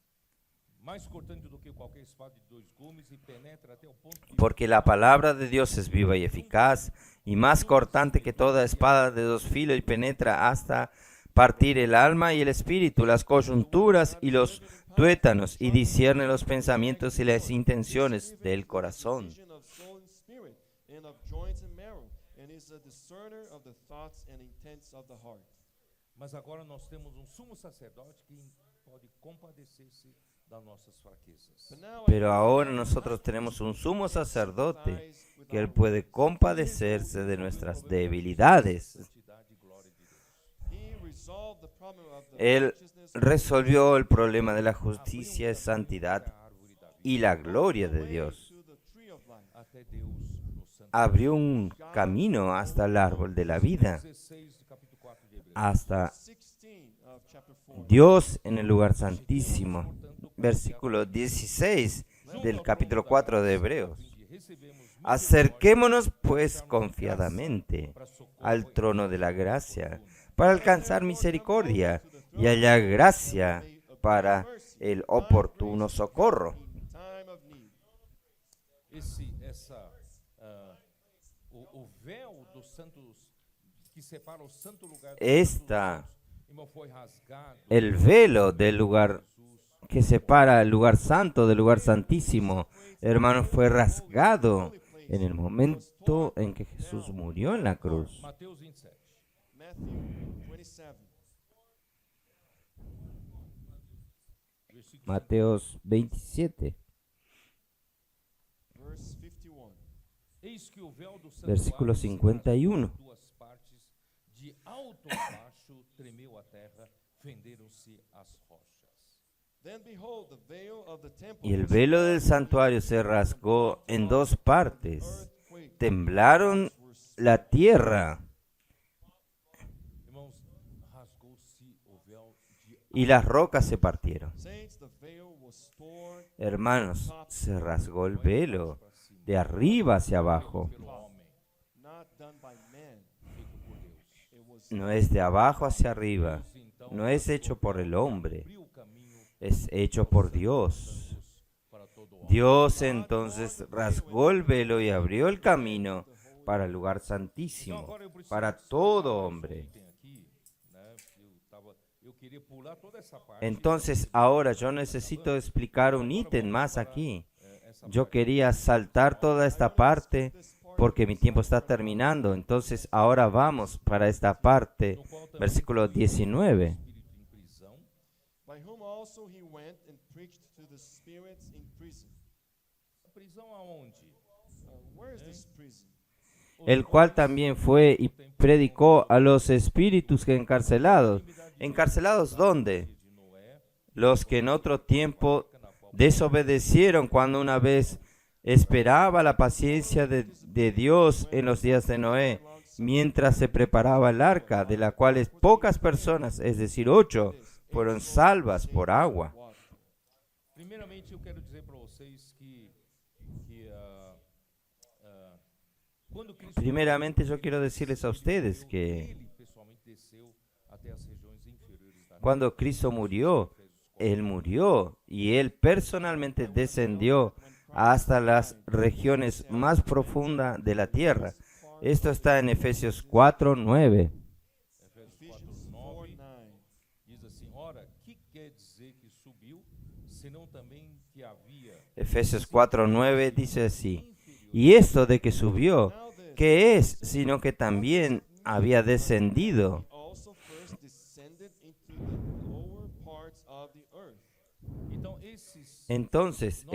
mais cortante do que qualquer espada de dois gumes e penetra até o ponto de Porque la palabra de Dios es viva y eficaz, y más cortante que toda espada de dos filos, y penetra hasta partir el alma y el espíritu, las coyunturas y los tuétanos, y discierne los pensamientos y las intenciones del corazón. Division of soul and spirit, and of joints and marrow, and is a discerner of the thoughts and intents of the heart. Mas agora nós temos um sumo sacerdote que pode compadecer-se das nossas fraquezas. But now Pero ahora nosotros tenemos un sumo sacerdote que él puede compadecerse de nuestras debilidades. Santidade e glória de Deus. he resolved the problem of the Él righteousness resolvió el problema de la justicia y Abriu santidad a árvore da vida y la gloria de way Dios. to the tree of life. até Deus no santo. Abrió un camino hasta el árbol de la vida, 16 do capítulo 4 de Hebreus. hasta 16 of chapter 4. Dios en el lugar santísimo. Versículo 16 del capítulo 4 de Hebreos. Acerquémonos pues confiadamente al trono de la gracia para alcanzar misericordia y hallar gracia para el oportuno socorro. Time of need. O véu dos santos que separa o santo lugar do Esta, irmão, foi rasgado. el velo del lugar que separa el lugar santo del lugar santísimo, hermano, fue rasgado en el momento en que Jesús murió en la cruz. Mateus 27. Matthew 27. Versículo Mateos 27, Verse 51. Eis que o véu do versículo santuário se 51. rasgou em duas partes, de alto a baixo tremeu a terra, fenderam-se as rochas. Then behold, the veil of the temple Y el was velo del santuario se rasgó en dos partes. Temblaron la tierra Irmãos, rasgou-se o véu de y las rocas se partieron. Saints, the veil was torn Hermanos, se rasgó el velo de arriba hacia abajo. pelo homem, not done by man. feito por Deus. It was No es de abajo hacia arriba. Deus, então, No es hecho por el hombre. abriu o caminho Es hecho por Dios. para todo homem. Dios entonces rasgó el velo y abrió el camino para el lugar santísimo, Agora eu preciso para explicar todo mais um hombre. item aqui, né? Eu queria pular toda essa parte. Entonces ahora yo necesito explicar un ítem más aquí. Essa Yo quería saltar toda esta parte porque mi tiempo está terminando. Entonces ahora vamos para esta parte, no qual também versículo foi o 19. espírito em prisão, by whom also he went and preached to the spirits in prison. a prisão aonde? Where is this prison? El cual también fue y predicó a los espíritus que encarcelados. ¿Encarcelados dónde? De Noé, Los que en otro tiempo desobedecieron cuando una vez esperaba la paciencia de Dios en los días de Noé, mientras se preparaba el arca, de la cual pocas personas, es decir, 8, fueron salvas por agua. primeiramente eu quero dizer para vocês que quando Cristo Primeramente yo quiero decirles a ustedes que ele pessoalmente desceu até as regiões inferiores da cuando Cristo murió, Él murió y Él personalmente descendió hasta las regiones más profundas de la tierra. Esto está en Efesios 4:9. Efésios 4:9 diz assim: ora, que quer dizer que subiu, senão também que havia Efesios 4:9 dice así: y esto de que subió, ¿qué es? Sino que también había descendido. Also first descended into the lower parts of the earth. então esses Entonces,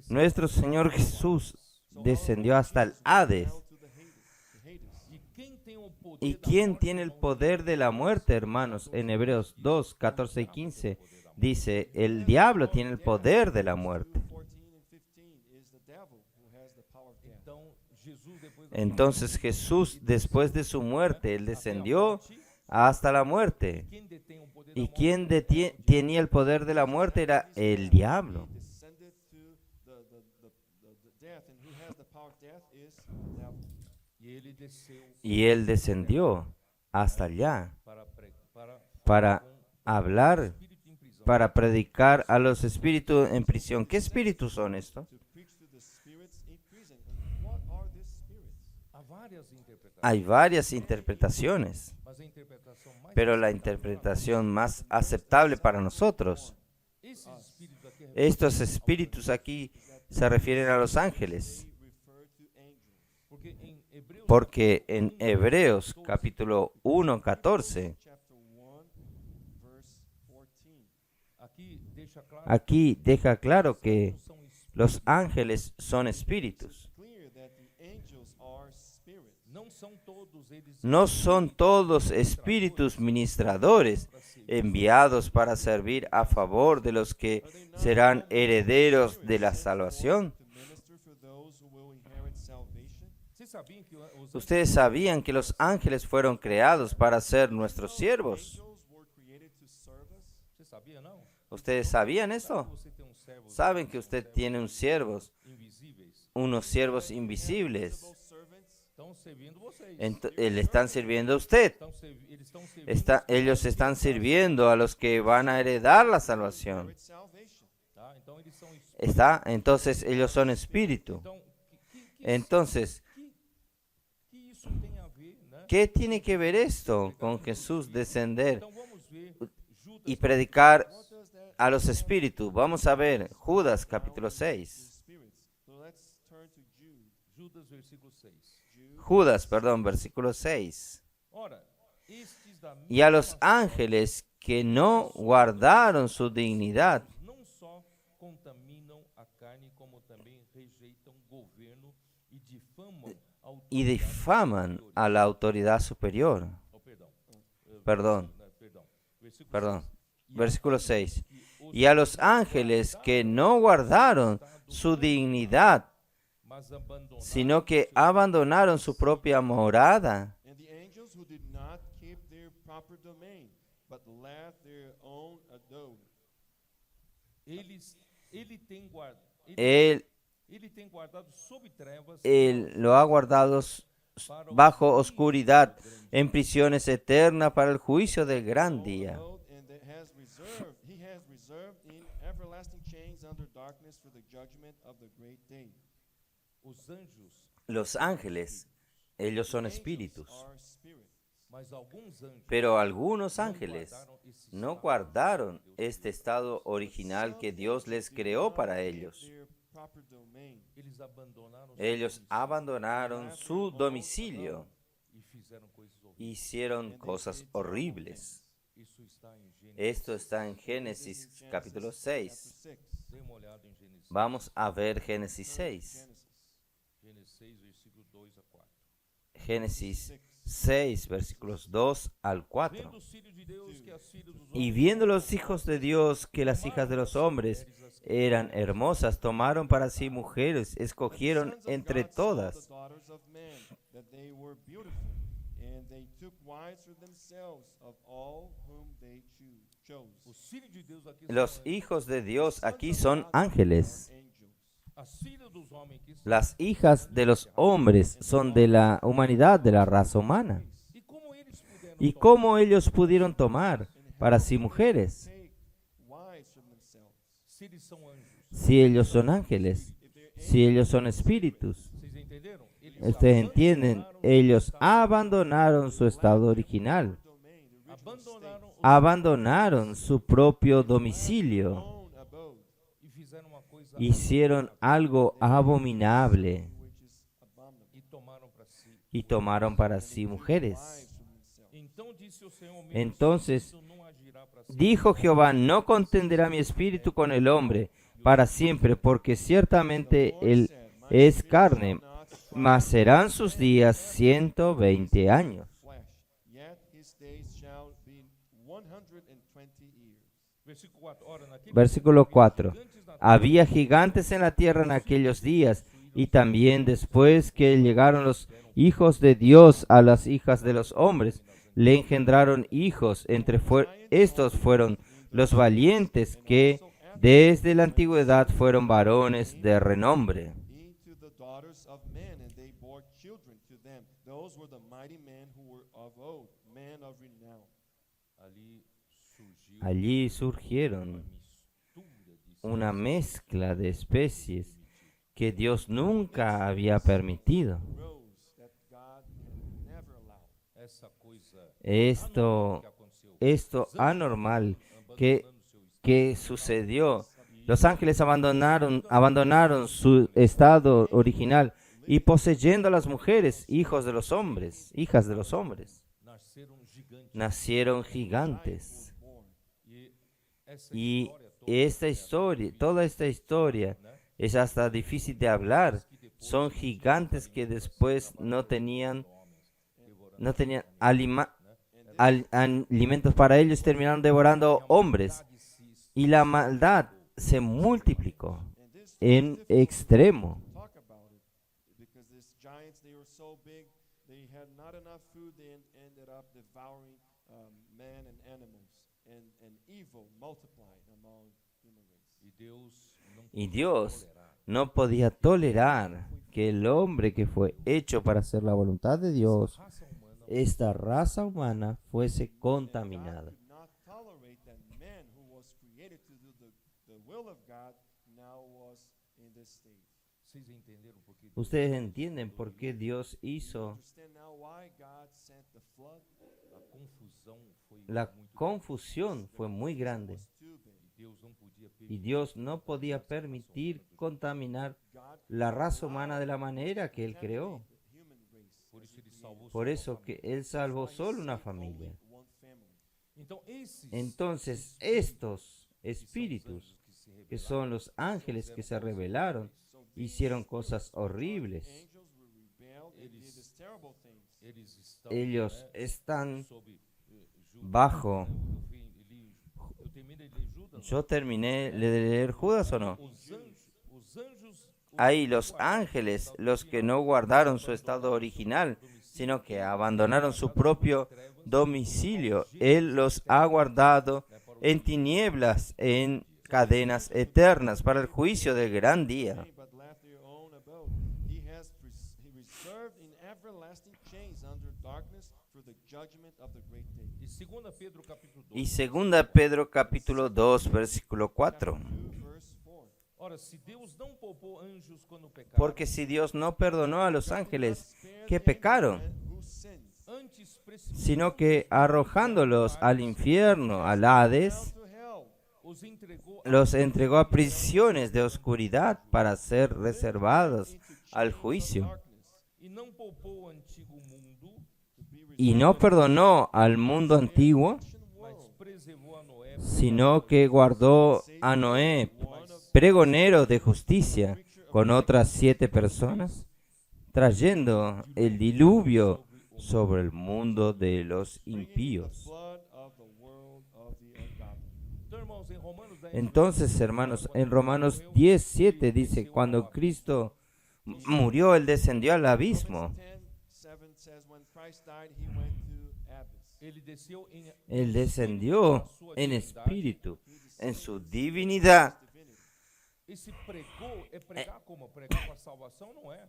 nuestro Señor Jesús descendió hasta el Hades. Down to the Hades. e quem tem o poder ¿Y da quién morte, tiene el poder de la muerte, hermanos? En Hebreos 2, 14 y 15 dice, el diablo tiene el poder de la muerte. 14 and 15 is the devil who has the power of death. então Jesus depois da Entonces Jesús, después de su muerte, Él descendió hasta la muerte. quem detém o poder da ¿Y morte, quién tenía el poder de la muerte? Era el diablo. Descended to the death, and who has the power of death is the devil. e ele desceu Y Él descendió hasta allá para para hablar espírito em prisão para predicar a los espíritus en prisión. ¿Qué espíritus son estos? to preach to the spirits in prison. And what are these spirits? Há várias interpretações, Hay varias interpretaciones, mas a interpretação mais pero la aceitável interpretación más aceptable para nosotros, esses espíritos aqui estos espíritus aquí se refieren a los ángeles, They refer to angels. porque em Hebreus porque en Hebreos capítulo 1, 14, Chapter 1, verse 14. aqui deixa claro aquí deja claro que são espíritos, los ángeles son espíritus. Clear that the angels are spirits. não são todos eles No son todos espíritus ministradores enviados para servir a favor de los que serán herederos de la salvación. To minister for those who will inherit salvation. Vocês sabiam que os Ustedes sabían que los ángeles fueron creados para ser nuestros siervos. Angels were created to serve us. você sabia não? ¿Ustedes sabían eso? Você tem um servo Saben que usted tiene un siervos, invisíveis, unos siervos invisibles. Those servants estão servindo vocês. Le están sirviendo a usted. Eles estão servindo, Ellos están sirviendo a los que van a heredar la salvación. inherit salvation. tá? Então eles são espíritos. ¿Está? Entonces ellos son espíritu. Então, Entonces, que isso tem a ver, né? ¿qué tiene que ver esto con Jesús descender Então vamos ver Judas y predicar What does that a los espíritus? Vamos a ver Judas capítulo 6. spirits? So let's turn to Jude. Judas versículo 6. Judas, perdón, versículo 6. Ora, estes da Y a los mesma ángeles que no guardaron su dignidad não só contaminam a carne, como também rejeitam governo e difamam a y autoridade difaman superior. a la autoridad superior. Oh, perdão. Perdón, Perdão. Versículo perdón. 6. Versículo 6. Y a los ángeles que no guardaron su dignidad, Mas abandonaram sino que abandonaron su propia morada. And the angels who did not keep their proper domain, but left their own abode. ele tem guardado, Él, ele tem guardado sob trevas él lo ha guardado bajo oscuridad, en prisiones eternas para el juicio del gran día. And that he has reserved in everlasting chains under darkness for the judgment of the great day. os anjos, Los ángeles, ellos son espíritus, Are spirits. mas alguns anjos pero algunos não ángeles guardaram esse no estado guardaron que Deus este estado original que Dios les creó para ellos. Their proper domain. Eles abandonaram Ellos abandonaron su domicilio, e fizeram coisas horríveis. hicieron cosas horribles. Isso está em Gênesis. Esto está en Génesis capítulo 6. 6. Dê uma olhada em Gênesis. Vamos a ver Génesis 6. Gênesis 6, versículo 2 a 4. Génesis 6, versículos 2 al 4. Vendo os filhos de Deus que as filhas dos Y homens viendo los hijos de Dios que las hijas de los hombres eran hermosas, tomaron para sí mujeres, escogieron entre todas. The daughters of men, that they were beautiful, and they took wives for themselves of all whom they chose. Os filhos de Deus aqui Los são hijos de Dios aquí son ángeles. Angels. as filhas dos homens que são. Las hijas de los hombres son de la humanidad, de la raza humana. E como eles puderam ¿Y tomar? cómo ellos pudieron tomar para sí mujeres Take wives from themselves. Se eles são anjos. si ellos son ángeles, si ellos son espíritus? Vocês entenderam? Eles Ustedes entienden, ellos abandonaron su estado original, abandonaron su propio domicilio, Own abode, e fizeram uma coisa hicieron algo abominable which is abominable. e tomaram para si. y tomaron para sí mujeres. Wives from themselves. Então disse o Senhor: meu Entonces espírito não agirá para si. dijo Jehová, no contenderá mi espíritu con el hombre para siempre, porque ciertamente él es carne, mas serán sus días 120 años. Flesh, yet his days shall be 120 years. Versículo 4. Ora, naquele Versículo 4. gigantes na Había gigantes en la tierra en aquellos días, y también después que llegaron los hijos de Dios a las hijas de los hombres, le engendraron hijos. Estos fueron los valientes que desde la antigüedad fueron varones de renombre. Into the daughters of men, and they bore children to them. Those were the mighty men who were of old, men of renown. ali Allí surgieron una mezcla de especies que Dios nunca había permitido. Rose that God never allowed. essa coisa Esto, que aconteceu. esto anormal que sucedió. Los ángeles abandonaron su estado original y poseyendo a las mujeres, hijos de los hombres, hijas de los hombres, Nasceram gigantes. nacieron gigantes. E Y esta historia, toda esta historia, es hasta difícil de hablar. Son gigantes que después no tenían alimentos para ellos, terminaron devorando hombres. Y la maldad se multiplicó And this en difficult extremo. to talk about it because these giants, they were so big, they had not enough food, they ended up devouring man and animals, and evil multiplied among human race. Y Dios no podía tolerar que el hombre que fue hecho para hacer la voluntad de Dios, esta raza humana, fuese contaminada. God could not tolerate that man who was created to do the will of God now was in this state. Vocês entenderam por que Ustedes entienden por qué Dios You hizo. understand now why God sent the flood? a confusão foi La muito confusión fue muy grande Was too big. grande. Deus não podia y permitir. Dios no podía permitir contaminar God la raza humana de la manera que Él creó. the human race. Por isso ele salvou Por só uma eso que família. Él salvó Why he solo una saved familia. only one family. Então esses Entonces estos que são os espíritus, anjos que se que rebelaram, son los ángeles que se rebelaron, So these hicieron cosas horribles. angels were rebelled and did these terrible things. eles estão Ellos están sob Judas. bajo. Eu terminei de ler Judas. ¿Yo terminé de leer Judas o no? Os anjos Ahí los ángeles, los que no guardaron su estado original, sino que abandonaron su propio domicilio, Él los ha guardado en tinieblas, en cadenas eternas, para el juicio del gran día. But left their own abode. He reserved in everlasting chains under darkness for the judgment of the great day. E 2 Pedro capítulo 2. Y 2 Pedro capítulo 2, versículo 4. 2 verse 4. Ora, se Deus não poupou anjos quando pecaram, Porque si Dios no perdonó a los ángeles que pecaron, Who sinned? antes precipitó, sino que arrojándolos al infierno, al Hades, To hell. os entregou los entregó a prisiones de oscuridad para ser reservados al juicio. Darkness. e não poupou o antigo mundo, Y no perdonó al mundo antiguo, mas preservou a Noé, sino que guardó a Noé, pregonero de justicia, con otras 7 personas, trayendo el diluvio sobre el mundo de los impíos. Flood of the world of the ungodly. Então, irmãos, em Romanos 10, Entonces, hermanos, en Romanos 10:7 dice, cuando Cristo murió, Él descendió al abismo. 10:7 says when Christ died, he went to abyss. ele desceu em Él descendió en espíritu, en su divinidad. Esse pregou é pregar como? Pregar para a salvação? Não é.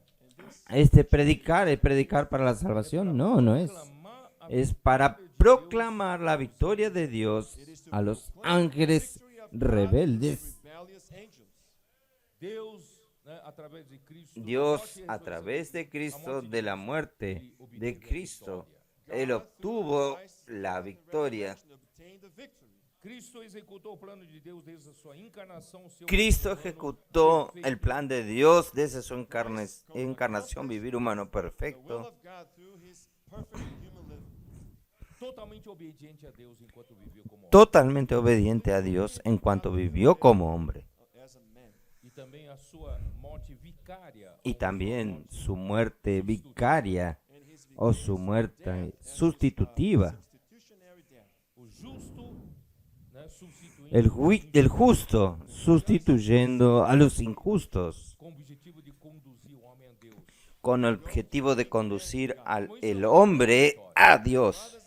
Este predicar, ¿es predicar para la salvación? No, no es. Clamar a Es para proclamar la victoria de Dios a los ángeles rebeldes. Rebellious angels. Deus, né, através de Cristo. da Dios, morte e a ressurreição, través de Cristo, morte de la muerte de Cristo, Él obtuvo la victoria. Obtained the victory. Cristo executou o plano de Deus desde a sua encarnação, seu Cristo humano ejecutó perfeito. el plan de Dios desde su encarnación, vivir humano The will perfecto, of God through his perfect human living. totalmente obediente a Deus enquanto viveu como homem. totalmente obediente a Dios en cuanto vivió como hombre, As a man. E também a sua morte vicária. y también su muerte vicaria And his o su muerte sustitutiva. substitutionary death. O justo, né, substituindo El justo sustituyendo a los injustos com o objetivo de conduzir o homem a Deus. con el objetivo de conducir el hombre a Dios.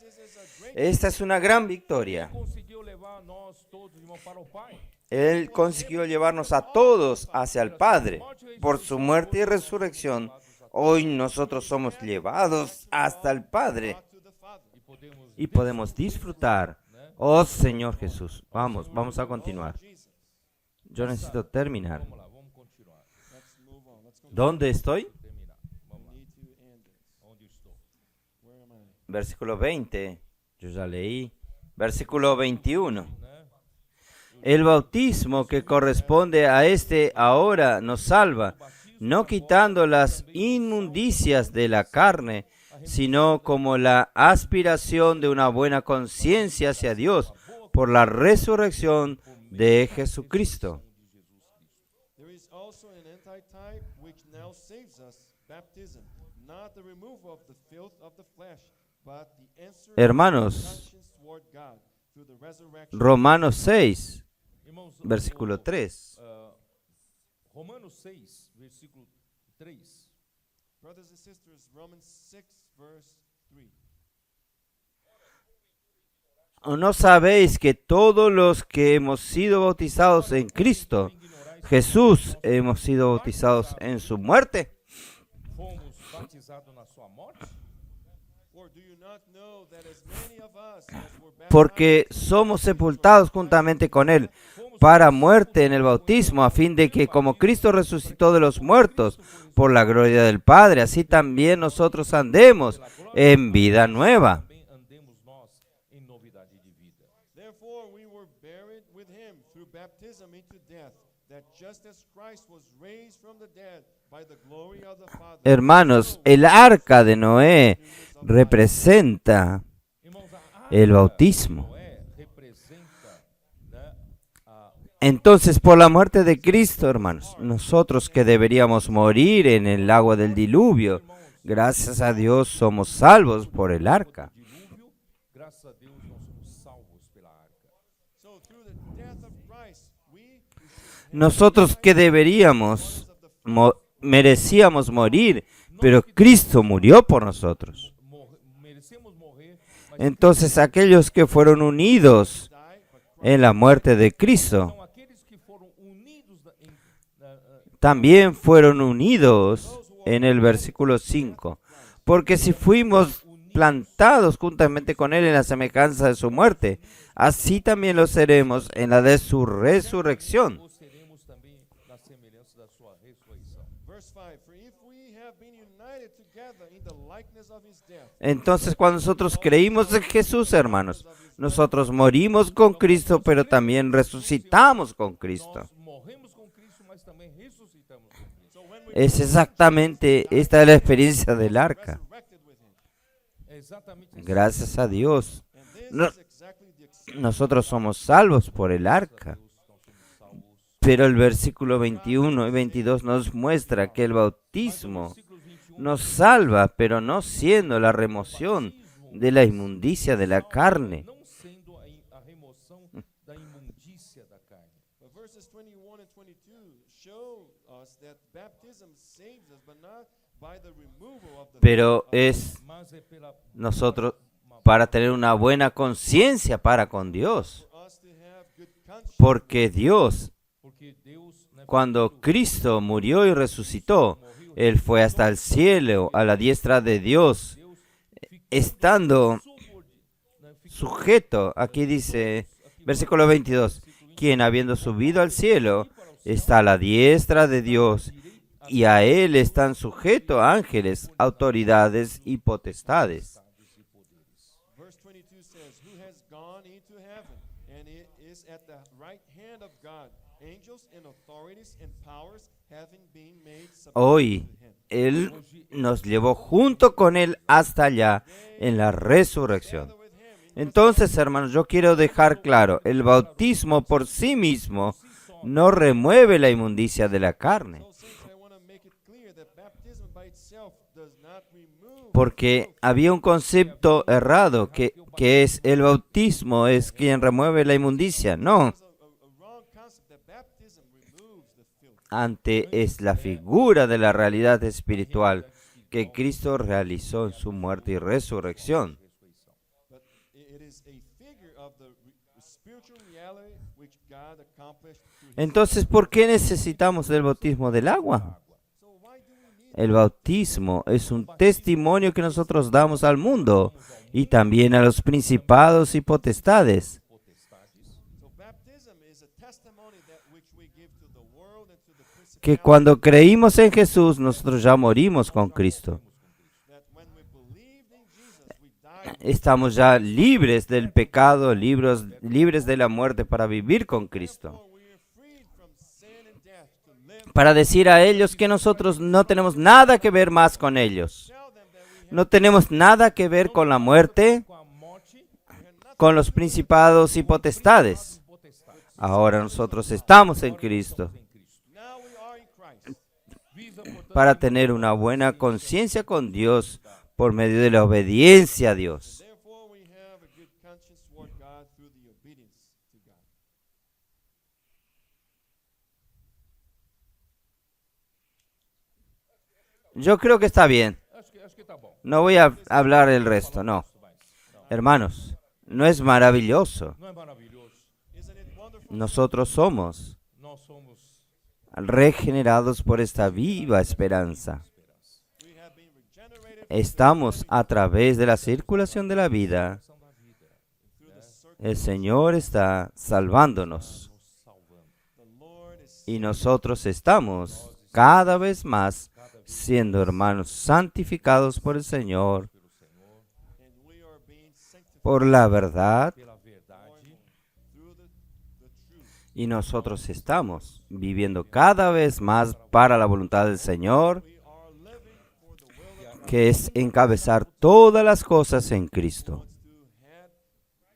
Esta es una gran victoria. Conseguiu levar nós todos, irmão, para o Pai. Él consiguió llevarnos a todos hacia el Padre. Por su muerte y resurrección, hoy nosotros somos llevados hasta el Padre To the Father. E podemos y podemos disfrutar Oh Señor Jesús, vamos a Oh, continuar. Jesus. Yo necesito terminar. Vamos lá, vamos continuar. Let's move on. Let's go. ¿Dónde estoy? Terminar. Vamos lá. We need to end this. Onde estou? Where am I? Versículo 20. Yo ya leí. Versículo 21. Né? El bautismo que corresponde a este ahora nos salva, no quitando las inmundicias de la carne, sino como la aspiración de una buena conciencia hacia Dios por la resurrección de Jesucristo. There is also an antitype which now saves us, baptism, not the removal of the filth of the flesh, but the answer Hermanos, of conscience toward God through the resurrection. Romanos 6, Irmãos, versículo 3. Romanos 6, versículo 3. Brothers and sisters, Romans 6, verse 3. ¿O no sabéis que todos los que hemos sido bautizados en Cristo, Jesús, hemos sido bautizados en su muerte? Fomos batizados na sua morte? Or do you not know that as many of us as were Porque baptized somos sepultados juntamente con Él para muerte en el bautismo, a fin de que como Cristo resucitó de los muertos por la gloria del Padre, así también nosotros andemos en vida nueva. Também andemos nós em novidade de vida. Therefore we were buried with him through baptism into death, that just as Christ was raised from the dead by the glory of the Father. Hermanos, el arca de Noé representa Irmãos, a el bautismo. Noé representa, né, a Entonces, por la muerte de Cristo, hermanos, nosotros que deberíamos morir en el agua del diluvio, gracias a Dios somos salvos por el arca. dilúvio, graças a Deus nós somos salvos pela arca. So through the death of Christ, we Nosotros que deberíamos, merecíamos morir, pero Cristo murió por nosotros. Merecemos morrer, mas Entonces, aquellos que fueron unidos die, but en la muerte de Cristo, são aqueles que foram unidos también fueron unidos en el versículo 5. Porque si fuimos plantados juntamente con Él en la semejanza de su muerte, así también lo seremos en la de su resurrección. ou seremos também na semelhança da sua ressurreição. verse 5, for if we have been united together in the likeness of his death, Entonces, cuando nosotros creímos en Jesús, hermanos, nosotros morimos con Cristo, pero también resucitamos con Cristo. Nós morremos com Cristo, mas também ressuscitamos com Cristo. so when we Es exactamente esta es la experiencia del arca. resurrected with him, É exatamente isso. Gracias a Dios. and this No- is exactly the extent Nosotros somos salvos por el arca. Nós somos salvos. Pero el versículo 21 y 22 nos muestra que el bautismo Versículos 21, nos salva, pero no siendo la remoción de la inmundicia de la carne. não sendo a remoção da imundícia da carne. But verses 21 and 22 show us that baptism saves us, but not by the removal of the Pero es Mas é pela nosotros para tener una buena conciencia para con Dios. for us to have good conscience. Porque Dios, porque Deus, né, cuando Cristo murió y resucitó, Él fue hasta el cielo, a la diestra de Dios, Deus ficou estando ficou sujeto, aquí dice, versículo 22, quien habiendo subido al cielo, está a la diestra de Dios, y a Él están sujetos ángeles, autoridades y potestades. Verse 22 says, who has gone into heaven and it is at the right hand of God, angels and authorities and powers having been made subject Hoy, to him. Él nos llevó junto con Él hasta allá en la resurrección. Together with him in Entonces, hermanos, yo quiero dejar claro, el bautismo por sí mismo no remueve la inmundicia de la carne, So, saints, I want to make it clear that baptism by itself does not remove porque había un concepto errado que es el bautismo es quien remueve la inmundicia. No, a wrong concept that baptism removes the filth. ante es la figura de la realidad espiritual que Cristo realizó en su muerte y resurrección. But it is a figure of the spiritual reality which God accomplished through his Entonces, ¿por qué necesitamos del bautismo del agua? So why do we need El bautismo es un testimonio que nosotros damos al mundo y también a los principados y potestades. que cuando creímos en Jesús, nosotros ya morimos con Cristo. that when we believed in Jesus, we died. Estamos ya libres del pecado, libres de la muerte para vivir con Cristo. Therefore, we are freed from sin and death to live. Para decir a ellos que nosotros no tenemos nada que ver más con ellos. Tell them that we No tenemos nada que ver con la muerte, com a morte, con los principados y potestades. potestade. Ahora nosotros estamos en Cristo Em Cristo. now we are in Christ. Viva, portanto, para tener una buena conciencia con Dios por medio de la obediencia a Dios. Therefore, we have a good conscience toward God through the obedience to God. Yo creo que está bien. acho que tá bom. No voy a hablar el resto, no. Hermanos, ¿no es maravilloso? Não é maravilhoso? Isn't it wonderful? Nosotros somos Nós somos regenerados por esta viva esperanza. We have been regenerated Estamos a través de la circulación de la vida. são da vida, through the circle. El Señor está salvándonos nos salvando. The Lord is y nosotros estamos cada vez más siendo hermanos santificados por el Señor, Pelo Senhor, and we are being sanctified por la verdad, pela verdade, through the truth. y nosotros estamos viviendo cada vez más para la voluntad del Señor, We are living for the will of God. que es encabezar todas las cosas en Cristo.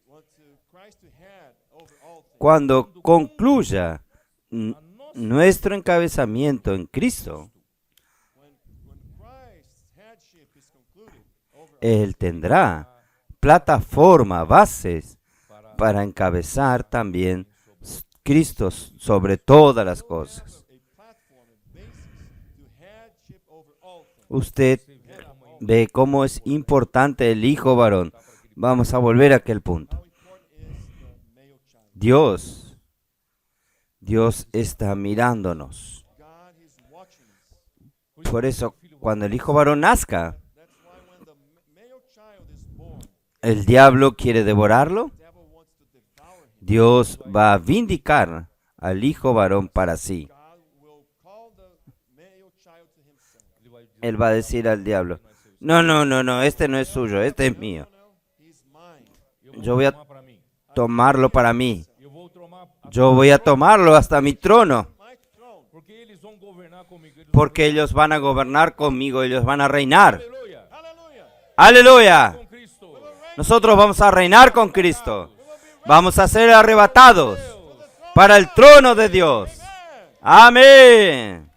Want to Christ to head over all things. Cuando concluya nuestro encabezamiento en Cristo, When Christ's headship is concluded over Él tendrá plataforma, bases para encabezar también Cristo sobre todas las cosas. a platform and basis to headship over all things. Usted ve cómo es importante el hijo varón. Vamos a volver a aquel punto. How important is the male child? Dios está mirándonos. God is watching us. Por eso, cuando el hijo varón nazca, That's why when the male child is born, el diablo quiere devorarlo. the devil wants to devour him. Dios va a vindicar al hijo varón para sí. God will call the male child to himself. ele vai dizer, Él va a decir al diablo, no, este no es suyo, este es mío. No, he's mine. Yo voy a tomar para mí. tomarlo para mí. Eu vou tomar Yo voy a tomarlo hasta mi trono, My throne. porque eles vão governar comigo. Eles porque ellos van a gobernar conmigo, ellos van a reinar. Aleluia. Hallelujah. Aleluya. Com Cristo. Nosotros vamos a reinar con Cristo. Vamos a ser arrebatados para el trono de Dios. Amen. Amén.